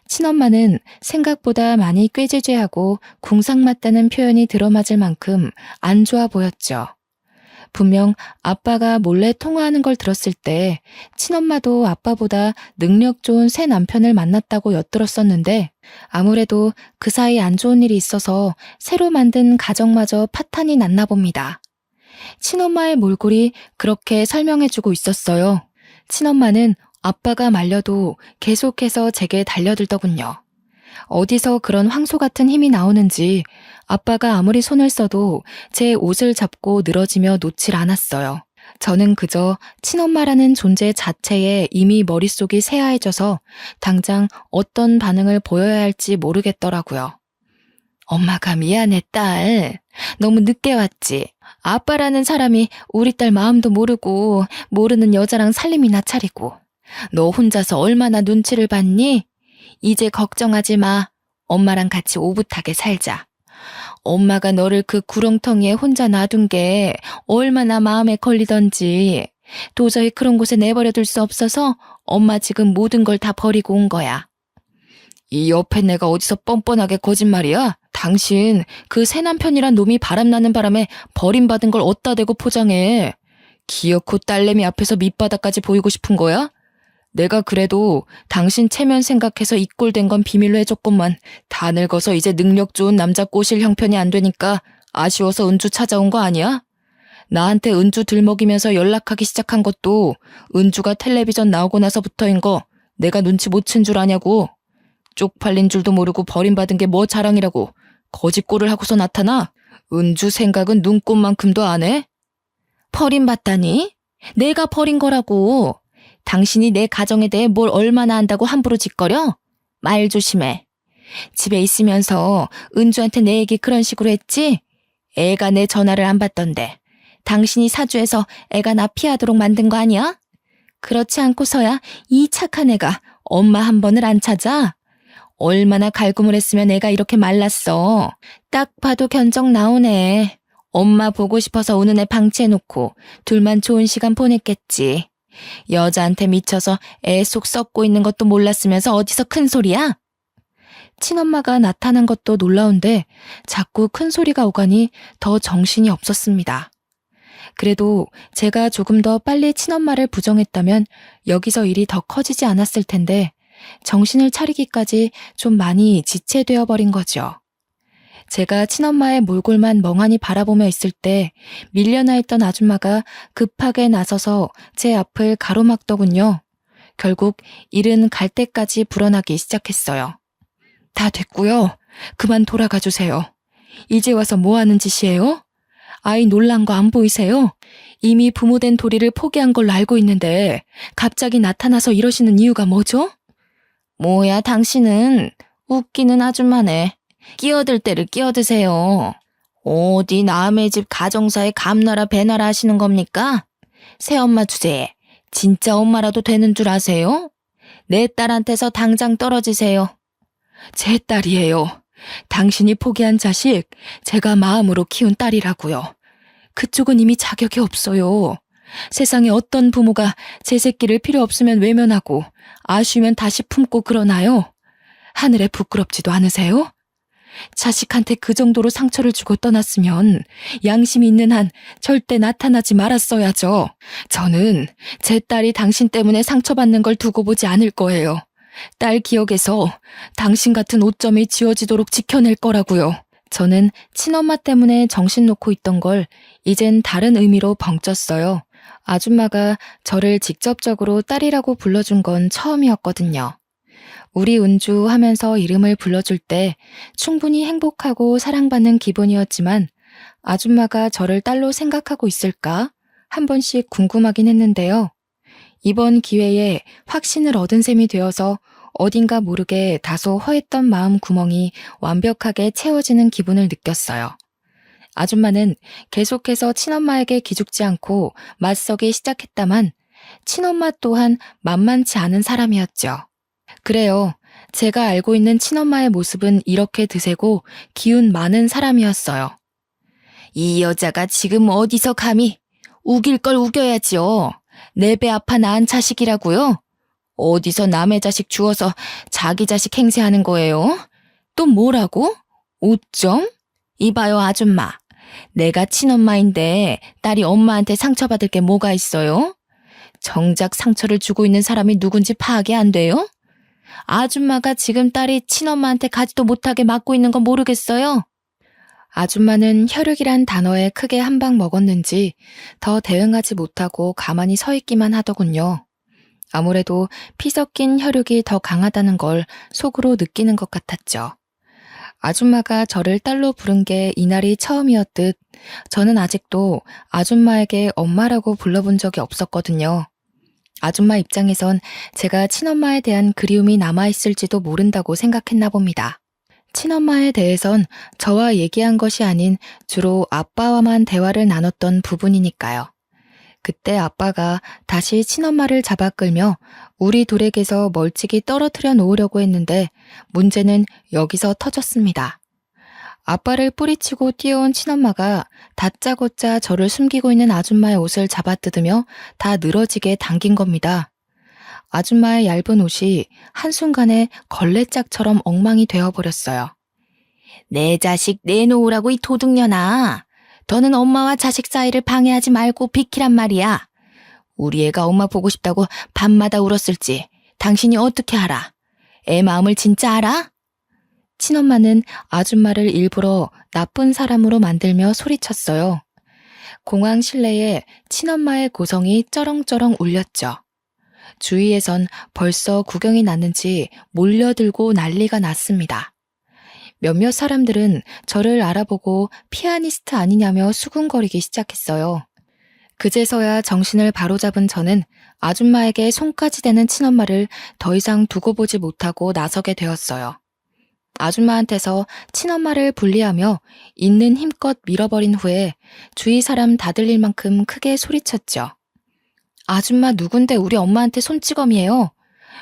친엄마는 생각보다 많이 꾀죄죄하고 궁상맞다는 표현이 들어맞을 만큼 안 좋아 보였죠. 분명 아빠가 몰래 통화하는 걸 들었을 때 친엄마도 아빠보다 능력 좋은 새 남편을 만났다고 엿들었었는데 아무래도 그 사이 안 좋은 일이 있어서 새로 만든 가정마저 파탄이 났나 봅니다. 친엄마의 몰골이 그렇게 설명해주고 있었어요. 친엄마는 아빠가 말려도 계속해서 제게 달려들더군요. 어디서 그런 황소 같은 힘이 나오는지 아빠가 아무리 손을 써도 제 옷을 잡고 늘어지며 놓질 않았어요. 저는 그저 친엄마라는 존재 자체에 이미 머릿속이 새하얘져서 당장 어떤 반응을 보여야 할지 모르겠더라고요. 엄마가 미안해, 딸. 너무 늦게 왔지. 아빠라는 사람이 우리 딸 마음도 모르고 모르는 여자랑 살림이나 차리고. 너 혼자서 얼마나 눈치를 봤니? 이제 걱정하지 마. 엄마랑 같이 오붓하게 살자. 엄마가 너를 그 구렁텅이에 혼자 놔둔 게 얼마나 마음에 걸리던지. 도저히 그런 곳에 내버려둘 수 없어서 엄마 지금 모든 걸 다 버리고 온 거야. 이 옆에 내가 어디서 뻔뻔하게 거짓말이야? 당신 그 새 남편이란 놈이 바람나는 바람에 버림받은 걸 어디다 대고 포장해. 기어코 딸내미 앞에서 밑바닥까지 보이고 싶은 거야? 내가 그래도 당신 체면 생각해서 이 꼴 된 건 비밀로 해줬건만 다 늙어서 이제 능력 좋은 남자 꼬실 형편이 안 되니까 아쉬워서 은주 찾아온 거 아니야? 나한테 은주 들먹이면서 연락하기 시작한 것도 은주가 텔레비전 나오고 나서부터인 거 내가 눈치 못 챈 줄 아냐고. 쪽팔린 줄도 모르고 버림받은 게 뭐 자랑이라고 거짓골을 하고서 나타나? 은주 생각은 눈꼽만큼도 안 해? 버림받다니? 내가 버린 거라고. 당신이 내 가정에 대해 뭘 얼마나 안다고 함부로 짓거려? 말 조심해. 집에 있으면서 은주한테 내 얘기 그런 식으로 했지? 애가 내 전화를 안 받던데 당신이 사주해서 애가 나 피하도록 만든 거 아니야? 그렇지 않고서야 이 착한 애가 엄마 한 번을 안 찾아? 얼마나 갈굼을 했으면 애가 이렇게 말랐어. 딱 봐도 견적 나오네. 엄마 보고 싶어서 오는 애 방치해놓고 둘만 좋은 시간 보냈겠지. 여자한테 미쳐서 애 속 썩고 있는 것도 몰랐으면서 어디서 큰 소리야? 친엄마가 나타난 것도 놀라운데 자꾸 큰 소리가 오가니 더 정신이 없었습니다. 그래도 제가 조금 더 빨리 친엄마를 부정했다면 여기서 일이 더 커지지 않았을 텐데 정신을 차리기까지 좀 많이 지체되어 버린 거죠. 제가 친엄마의 몰골만 멍하니 바라보며 있을 때 밀려나 있던 아줌마가 급하게 나서서 제 앞을 가로막더군요. 결국 일은 갈 때까지 불어나기 시작했어요. 다 됐고요. 그만 돌아가 주세요. 이제 와서 뭐 하는 짓이에요? 아이 놀란 거 안 보이세요? 이미 부모된 도리를 포기한 걸로 알고 있는데 갑자기 나타나서 이러시는 이유가 뭐죠? 뭐야 당신은 웃기는 아줌마네. 끼어들 때를 끼어드세요. 어디 남의 집 가정사에 감나라 배나라 하시는 겁니까? 새엄마 주제에 진짜 엄마라도 되는 줄 아세요? 내 딸한테서 당장 떨어지세요. 제 딸이에요. 당신이 포기한 자식 제가 마음으로 키운 딸이라고요. 그쪽은 이미 자격이 없어요. 세상에 어떤 부모가 제 새끼를 필요 없으면 외면하고 아쉬우면 다시 품고 그러나요? 하늘에 부끄럽지도 않으세요? 자식한테 그 정도로 상처를 주고 떠났으면 양심이 있는 한 절대 나타나지 말았어야죠. 저는 제 딸이 당신 때문에 상처받는 걸 두고 보지 않을 거예요. 딸 기억에서 당신 같은 오점이 지워지도록 지켜낼 거라고요. 저는 친엄마 때문에 정신 놓고 있던 걸 이젠 다른 의미로 벙쪘어요. 아줌마가 저를 직접적으로 딸이라고 불러준 건 처음이었거든요. 우리 은주 하면서 이름을 불러줄 때 충분히 행복하고 사랑받는 기분이었지만 아줌마가 저를 딸로 생각하고 있을까? 한 번씩 궁금하긴 했는데요. 이번 기회에 확신을 얻은 셈이 되어서 어딘가 모르게 다소 허했던 마음 구멍이 완벽하게 채워지는 기분을 느꼈어요. 아줌마는 계속해서 친엄마에게 기죽지 않고 맞서기 시작했다만 친엄마 또한 만만치 않은 사람이었죠. 그래요. 제가 알고 있는 친엄마의 모습은 이렇게 드세고 기운 많은 사람이었어요. 이 여자가 지금 어디서 감히 우길 걸 우겨야지요. 내 배 아파 낳은 자식이라고요? 어디서 남의 자식 주워서 자기 자식 행세하는 거예요? 또 뭐라고? 오점? 이봐요 아줌마. 내가 친엄마인데 딸이 엄마한테 상처받을 게 뭐가 있어요? 정작 상처를 주고 있는 사람이 누군지 파악이 안 돼요? 아줌마가 지금 딸이 친엄마한테 가지도 못하게 맞고 있는 건 모르겠어요? 아줌마는 혈육이란 단어에 크게 한 방 먹었는지 더 대응하지 못하고 가만히 서 있기만 하더군요. 아무래도 피 섞인 혈육이 더 강하다는 걸 속으로 느끼는 것 같았죠. 아줌마가 저를 딸로 부른 게 이날이 처음이었듯 저는 아직도 아줌마에게 엄마라고 불러본 적이 없었거든요. 아줌마 입장에선 제가 친엄마에 대한 그리움이 남아있을지도 모른다고 생각했나 봅니다. 친엄마에 대해선 저와 얘기한 것이 아닌 주로 아빠와만 대화를 나눴던 부분이니까요. 그때 아빠가 다시 친엄마를 잡아 끌며 우리 둘에게서 멀찍이 떨어뜨려 놓으려고 했는데 문제는 여기서 터졌습니다. 아빠를 뿌리치고 뛰어온 친엄마가 다짜고짜 저를 숨기고 있는 아줌마의 옷을 잡아뜯으며 다 늘어지게 당긴 겁니다. 아줌마의 얇은 옷이 한순간에 걸레짝처럼 엉망이 되어버렸어요. 내 자식 내놓으라고 이 도둑년아. 더는 엄마와 자식 사이를 방해하지 말고 비키란 말이야. 우리 애가 엄마 보고 싶다고 밤마다 울었을지 당신이 어떻게 알아? 애 마음을 진짜 알아? 친엄마는 아줌마를 일부러 나쁜 사람으로 만들며 소리쳤어요. 공항 실내에 친엄마의 고성이 쩌렁쩌렁 울렸죠. 주위에선 벌써 구경이 났는지 몰려들고 난리가 났습니다. 몇몇 사람들은 저를 알아보고 피아니스트 아니냐며 수군거리기 시작했어요. 그제서야 정신을 바로잡은 저는 아줌마에게 손까지 대는 친엄마를 더 이상 두고 보지 못하고 나서게 되었어요. 아줌마한테서 친엄마를 분리하며 있는 힘껏 밀어버린 후에 주위 사람 다 들릴 만큼 크게 소리쳤죠. 아줌마 누군데 우리 엄마한테 손찌검이에요.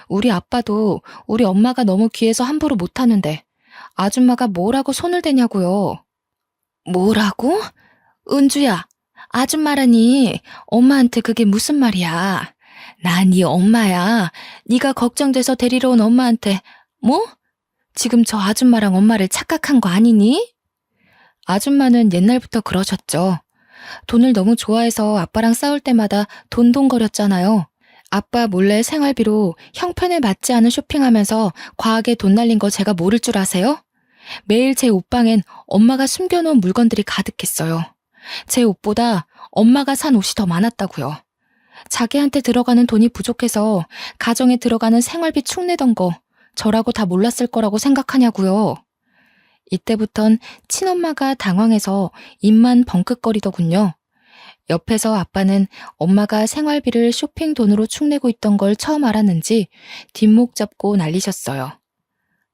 우리 아빠도 우리 엄마가 너무 귀해서 함부로 못하는데 아줌마가 뭐라고 손을 대냐고요. 뭐라고? 은주야, 아줌마라니 엄마한테 그게 무슨 말이야. 나 네 엄마야. 네가 걱정돼서 데리러 온 엄마한테 뭐? 지금 저 아줌마랑 엄마를 착각한 거 아니니? 아줌마는 옛날부터 그러셨죠. 돈을 너무 좋아해서 아빠랑 싸울 때마다 돈돈거렸잖아요. 아빠 몰래 생활비로 형편에 맞지 않은 쇼핑하면서 과하게 돈 날린 거 제가 모를 줄 아세요? 매일 제 옷방엔 엄마가 숨겨놓은 물건들이 가득했어요. 제 옷보다 엄마가 산 옷이 더 많았다고요. 자기한테 들어가는 돈이 부족해서 가정에 들어가는 생활비 축내던 거 저라고 다 몰랐을 거라고 생각하냐고요. 이때부턴 친엄마가 당황해서 입만 벙긋거리더군요. 옆에서 아빠는 엄마가 생활비를 쇼핑 돈으로 축내고 있던 걸 처음 알았는지 뒷목 잡고 난리셨어요.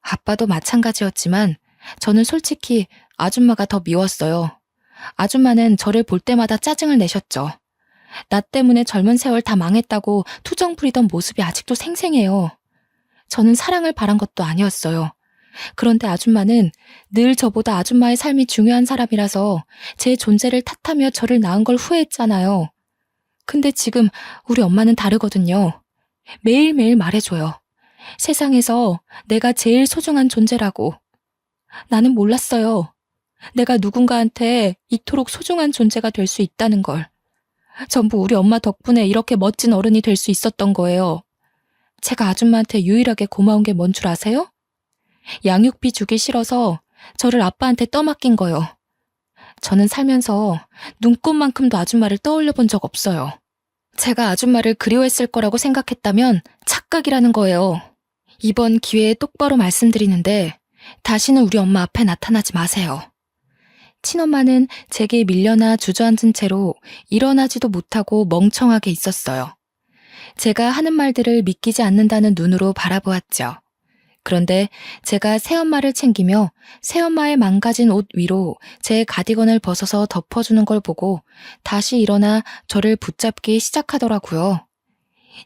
아빠도 마찬가지였지만 저는 솔직히 아줌마가 더 미웠어요. 아줌마는 저를 볼 때마다 짜증을 내셨죠. 나 때문에 젊은 세월 다 망했다고 투정 부리던 모습이 아직도 생생해요. 저는 사랑을 바란 것도 아니었어요. 그런데 아줌마는 늘 저보다 아줌마의 삶이 중요한 사람이라서 제 존재를 탓하며 저를 낳은 걸 후회했잖아요. 근데 지금 우리 엄마는 다르거든요. 매일매일 말해줘요. 세상에서 내가 제일 소중한 존재라고. 나는 몰랐어요. 내가 누군가한테 이토록 소중한 존재가 될 수 있다는 걸. 전부 우리 엄마 덕분에 이렇게 멋진 어른이 될 수 있었던 거예요. 제가 아줌마한테 유일하게 고마운 게 뭔 줄 아세요? 양육비 주기 싫어서 저를 아빠한테 떠맡긴 거요. 저는 살면서 눈꽃만큼도 아줌마를 떠올려 본 적 없어요. 제가 아줌마를 그리워했을 거라고 생각했다면 착각이라는 거예요. 이번 기회에 똑바로 말씀드리는데 다시는 우리 엄마 앞에 나타나지 마세요. 친엄마는 제게 밀려나 주저앉은 채로 일어나지도 못하고 멍청하게 있었어요. 제가 하는 말들을 믿기지 않는다는 눈으로 바라보았죠. 그런데 제가 새엄마를 챙기며 새엄마의 망가진 옷 위로 제 가디건을 벗어서 덮어주는 걸 보고 다시 일어나 저를 붙잡기 시작하더라고요.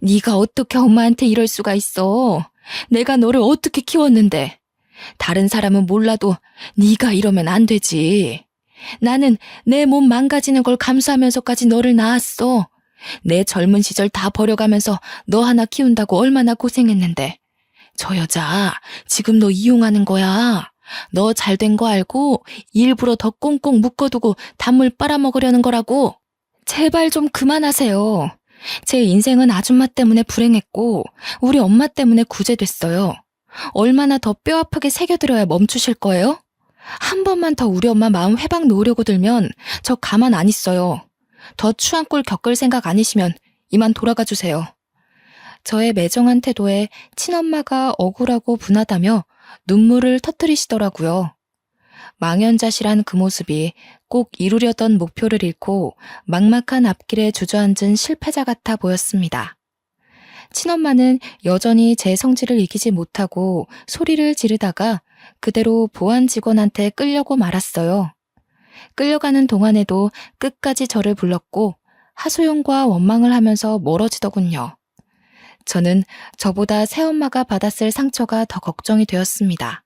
네가 어떻게 엄마한테 이럴 수가 있어? 내가 너를 어떻게 키웠는데? 다른 사람은 몰라도 네가 이러면 안 되지. 나는 내 몸 망가지는 걸 감수하면서까지 너를 낳았어. 내 젊은 시절 다 버려가면서 너 하나 키운다고 얼마나 고생했는데. 저 여자 지금 너 이용하는 거야. 너 잘된 거 알고 일부러 더 꽁꽁 묶어두고 단물 빨아먹으려는 거라고. 제발 좀 그만하세요. 제 인생은 아줌마 때문에 불행했고 우리 엄마 때문에 구제됐어요. 얼마나 더 뼈아프게 새겨들어야 멈추실 거예요? 한 번만 더 우리 엄마 마음 회방 놓으려고 들면 저 가만 안 있어요. 더 추한 꼴 겪을 생각 아니시면 이만 돌아가 주세요. 저의 매정한 태도에 친엄마가 억울하고 분하다며 눈물을 터뜨리시더라고요. 망연자실한 그 모습이 꼭 이루려던 목표를 잃고 막막한 앞길에 주저앉은 실패자 같아 보였습니다. 친엄마는 여전히 제 성질을 이기지 못하고 소리를 지르다가 그대로 보안 직원한테 끌려고 말았어요. 끌려가는 동안에도 끝까지 저를 불렀고 하소연과 원망을 하면서 멀어지더군요. 저는 저보다 새엄마가 받았을 상처가 더 걱정이 되었습니다.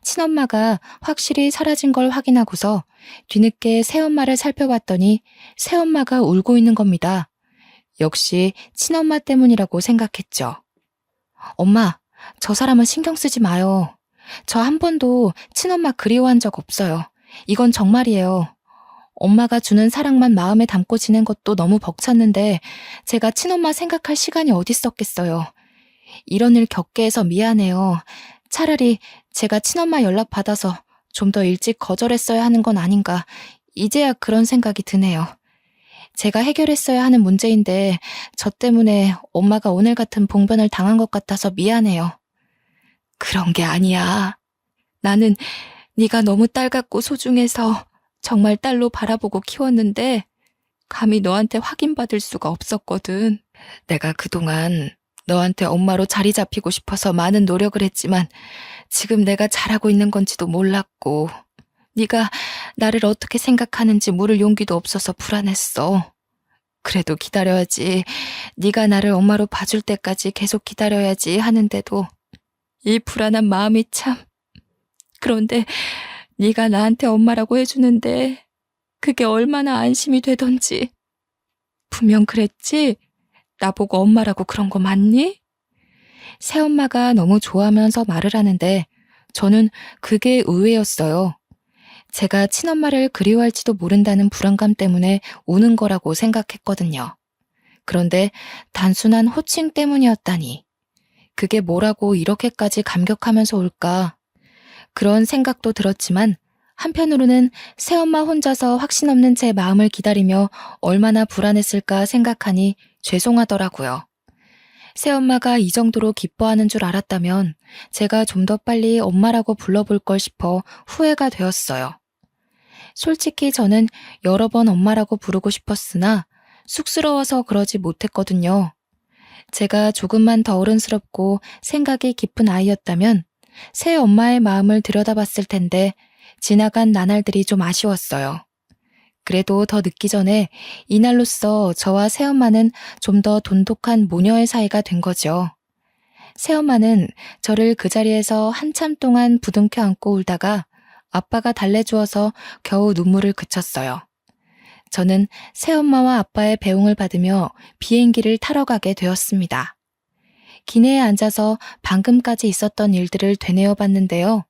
친엄마가 확실히 사라진 걸 확인하고서 뒤늦게 새엄마를 살펴봤더니 새엄마가 울고 있는 겁니다. 역시 친엄마 때문이라고 생각했죠. 엄마, 저 사람은 신경 쓰지 마요. 저 한 번도 친엄마 그리워한 적 없어요. 이건 정말이에요. 엄마가 주는 사랑만 마음에 담고 지낸 것도 너무 벅찼는데 제가 친엄마 생각할 시간이 어디 있었겠어요. 이런 일 겪게 해서 미안해요. 차라리 제가 친엄마 연락 받아서 좀 더 일찍 거절했어야 하는 건 아닌가. 이제야 그런 생각이 드네요. 제가 해결했어야 하는 문제인데 저 때문에 엄마가 오늘 같은 봉변을 당한 것 같아서 미안해요. 그런 게 아니야. 나는 네가 너무 딸 같고 소중해서 정말 딸로 바라보고 키웠는데 감히 너한테 확인받을 수가 없었거든. 내가 그동안 너한테 엄마로 자리 잡히고 싶어서 많은 노력을 했지만 지금 내가 잘하고 있는 건지도 몰랐고 네가 나를 어떻게 생각하는지 물을 용기도 없어서 불안했어. 그래도 기다려야지. 네가 나를 엄마로 봐줄 때까지 계속 기다려야지 하는데도 이 불안한 마음이 참. 그런데 네가 나한테 엄마라고 해주는데 그게 얼마나 안심이 되던지. 분명 그랬지? 나보고 엄마라고 그런 거 맞니? 새엄마가 너무 좋아하면서 말을 하는데 저는 그게 의외였어요. 제가 친엄마를 그리워할지도 모른다는 불안감 때문에 우는 거라고 생각했거든요. 그런데 단순한 호칭 때문이었다니. 그게 뭐라고 이렇게까지 감격하면서 올까? 그런 생각도 들었지만 한편으로는 새엄마 혼자서 확신 없는 제 마음을 기다리며 얼마나 불안했을까 생각하니 죄송하더라고요. 새엄마가 이 정도로 기뻐하는 줄 알았다면 제가 좀 더 빨리 엄마라고 불러볼 걸 싶어 후회가 되었어요. 솔직히 저는 여러 번 엄마라고 부르고 싶었으나 쑥스러워서 그러지 못했거든요. 제가 조금만 더 어른스럽고 생각이 깊은 아이였다면 새 엄마의 마음을 들여다봤을 텐데 지나간 나날들이 좀 아쉬웠어요. 그래도 더 늦기 전에 이날로써 저와 새엄마는 좀 더 돈독한 모녀의 사이가 된 거죠. 새엄마는 저를 그 자리에서 한참 동안 부둥켜 안고 울다가 아빠가 달래주어서 겨우 눈물을 그쳤어요. 저는 새엄마와 아빠의 배웅을 받으며 비행기를 타러 가게 되었습니다. 기내에 앉아서 방금까지 있었던 일들을 되뇌어 봤는데요.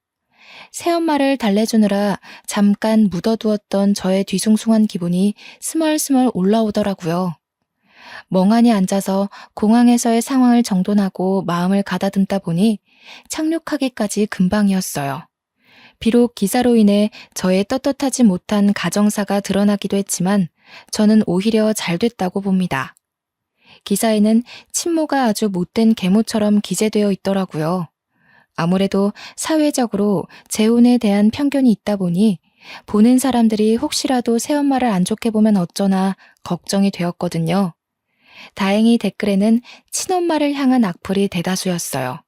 새엄마를 달래주느라 잠깐 묻어두었던 저의 뒤숭숭한 기분이 스멀스멀 올라오더라고요. 멍하니 앉아서 공항에서의 상황을 정돈하고 마음을 가다듬다 보니 착륙하기까지 금방이었어요. 비록 기사로 인해 저의 떳떳하지 못한 가정사가 드러나기도 했지만 저는 오히려 잘 됐다고 봅니다. 기사에는 친모가 아주 못된 계모처럼 기재되어 있더라고요. 아무래도 사회적으로 재혼에 대한 편견이 있다 보니 보는 사람들이 혹시라도 새엄마를 안 좋게 보면 어쩌나 걱정이 되었거든요. 다행히 댓글에는 친엄마를 향한 악플이 대다수였어요.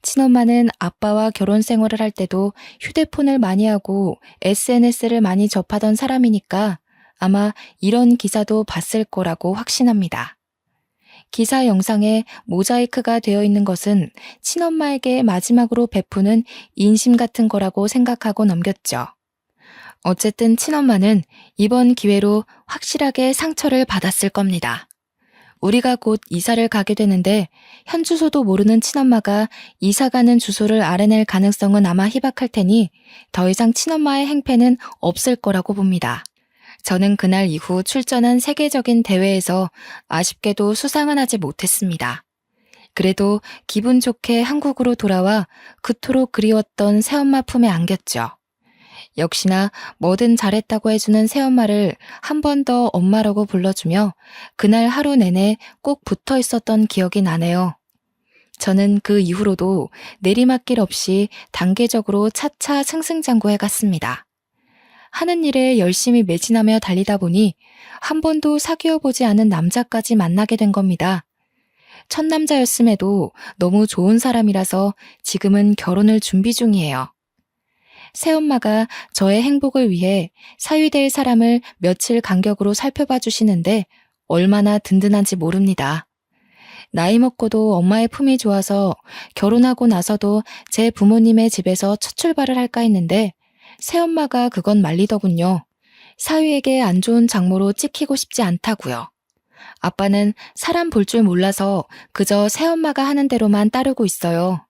친엄마는 아빠와 결혼 생활을 할 때도 휴대폰을 많이 하고 SNS를 많이 접하던 사람이니까 아마 이런 기사도 봤을 거라고 확신합니다. 기사 영상에 모자이크가 되어 있는 것은 친엄마에게 마지막으로 베푸는 인심 같은 거라고 생각하고 넘겼죠. 어쨌든 친엄마는 이번 기회로 확실하게 상처를 받았을 겁니다. 우리가 곧 이사를 가게 되는데 현 주소도 모르는 친엄마가 이사 가는 주소를 알아낼 가능성은 아마 희박할 테니 더 이상 친엄마의 행패는 없을 거라고 봅니다. 저는 그날 이후 출전한 세계적인 대회에서 아쉽게도 수상은 하지 못했습니다. 그래도 기분 좋게 한국으로 돌아와 그토록 그리웠던 새엄마 품에 안겼죠. 역시나 뭐든 잘했다고 해주는 새엄마를 한 번 더 엄마라고 불러주며 그날 하루 내내 꼭 붙어 있었던 기억이 나네요. 저는 그 이후로도 내리막길 없이 단계적으로 차차 승승장구해 갔습니다. 하는 일에 열심히 매진하며 달리다 보니 한 번도 사귀어 보지 않은 남자까지 만나게 된 겁니다. 첫 남자였음에도 너무 좋은 사람이라서 지금은 결혼을 준비 중이에요. 새엄마가 저의 행복을 위해 사위될 사람을 며칠 간격으로 살펴봐 주시는데 얼마나 든든한지 모릅니다. 나이 먹고도 엄마의 품이 좋아서 결혼하고 나서도 제 부모님의 집에서 첫 출발을 할까 했는데 새엄마가 그건 말리더군요. 사위에게 안 좋은 장모로 찍히고 싶지 않다고요. 아빠는 사람 볼 줄 몰라서 그저 새엄마가 하는 대로만 따르고 있어요.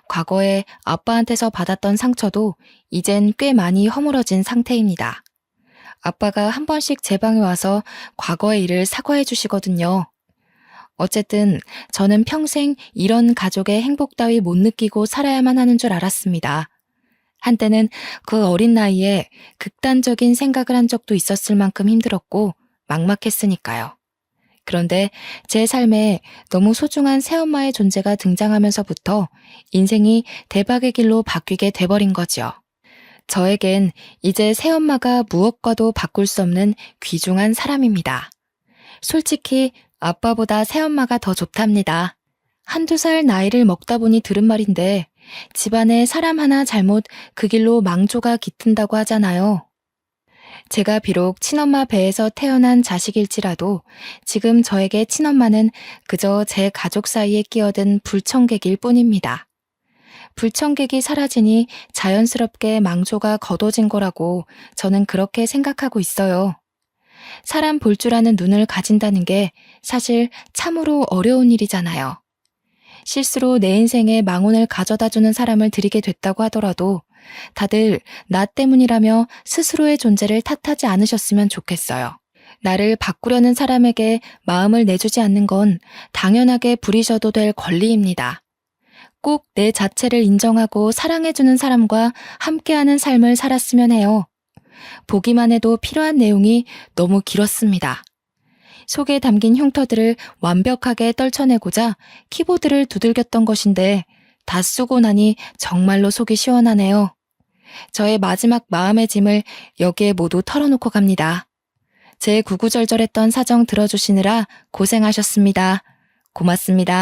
과거에 아빠한테서 받았던 상처도 이젠 꽤 많이 허물어진 상태입니다. 아빠가 한 번씩 제 방에 와서 과거의 일을 사과해 주시거든요. 어쨌든 저는 평생 이런 가족의 행복 따위 못 느끼고 살아야만 하는 줄 알았습니다. 한때는 그 어린 나이에 극단적인 생각을 한 적도 있었을 만큼 힘들었고 막막했으니까요. 그런데 제 삶에 너무 소중한 새엄마의 존재가 등장하면서부터 인생이 대박의 길로 바뀌게 돼버린 거죠. 저에겐 이제 새엄마가 무엇과도 바꿀 수 없는 귀중한 사람입니다. 솔직히 아빠보다 새엄마가 더 좋답니다. 한두 살 나이를 먹다 보니 들은 말인데 집안에 사람 하나 잘못 그 길로 망조가 깃든다고 하잖아요. 제가 비록 친엄마 배에서 태어난 자식일지라도 지금 저에게 친엄마는 그저 제 가족 사이에 끼어든 불청객일 뿐입니다. 불청객이 사라지니 자연스럽게 망조가 걷어진 거라고 저는 그렇게 생각하고 있어요. 사람 볼 줄 아는 눈을 가진다는 게 사실 참으로 어려운 일이잖아요. 실수로 내 인생에 망운을 가져다주는 사람을 들이게 됐다고 하더라도 다들 나 때문이라며 스스로의 존재를 탓하지 않으셨으면 좋겠어요. 나를 바꾸려는 사람에게 마음을 내주지 않는 건 당연하게 부리셔도 될 권리입니다. 꼭 내 자체를 인정하고 사랑해주는 사람과 함께하는 삶을 살았으면 해요. 보기만 해도 필요한 내용이 너무 길었습니다. 속에 담긴 흉터들을 완벽하게 떨쳐내고자 키보드를 두들겼던 것인데 다 쓰고 나니 정말로 속이 시원하네요. 저의 마지막 마음의 짐을 여기에 모두 털어놓고 갑니다. 제 구구절절했던 사정 들어주시느라 고생하셨습니다. 고맙습니다.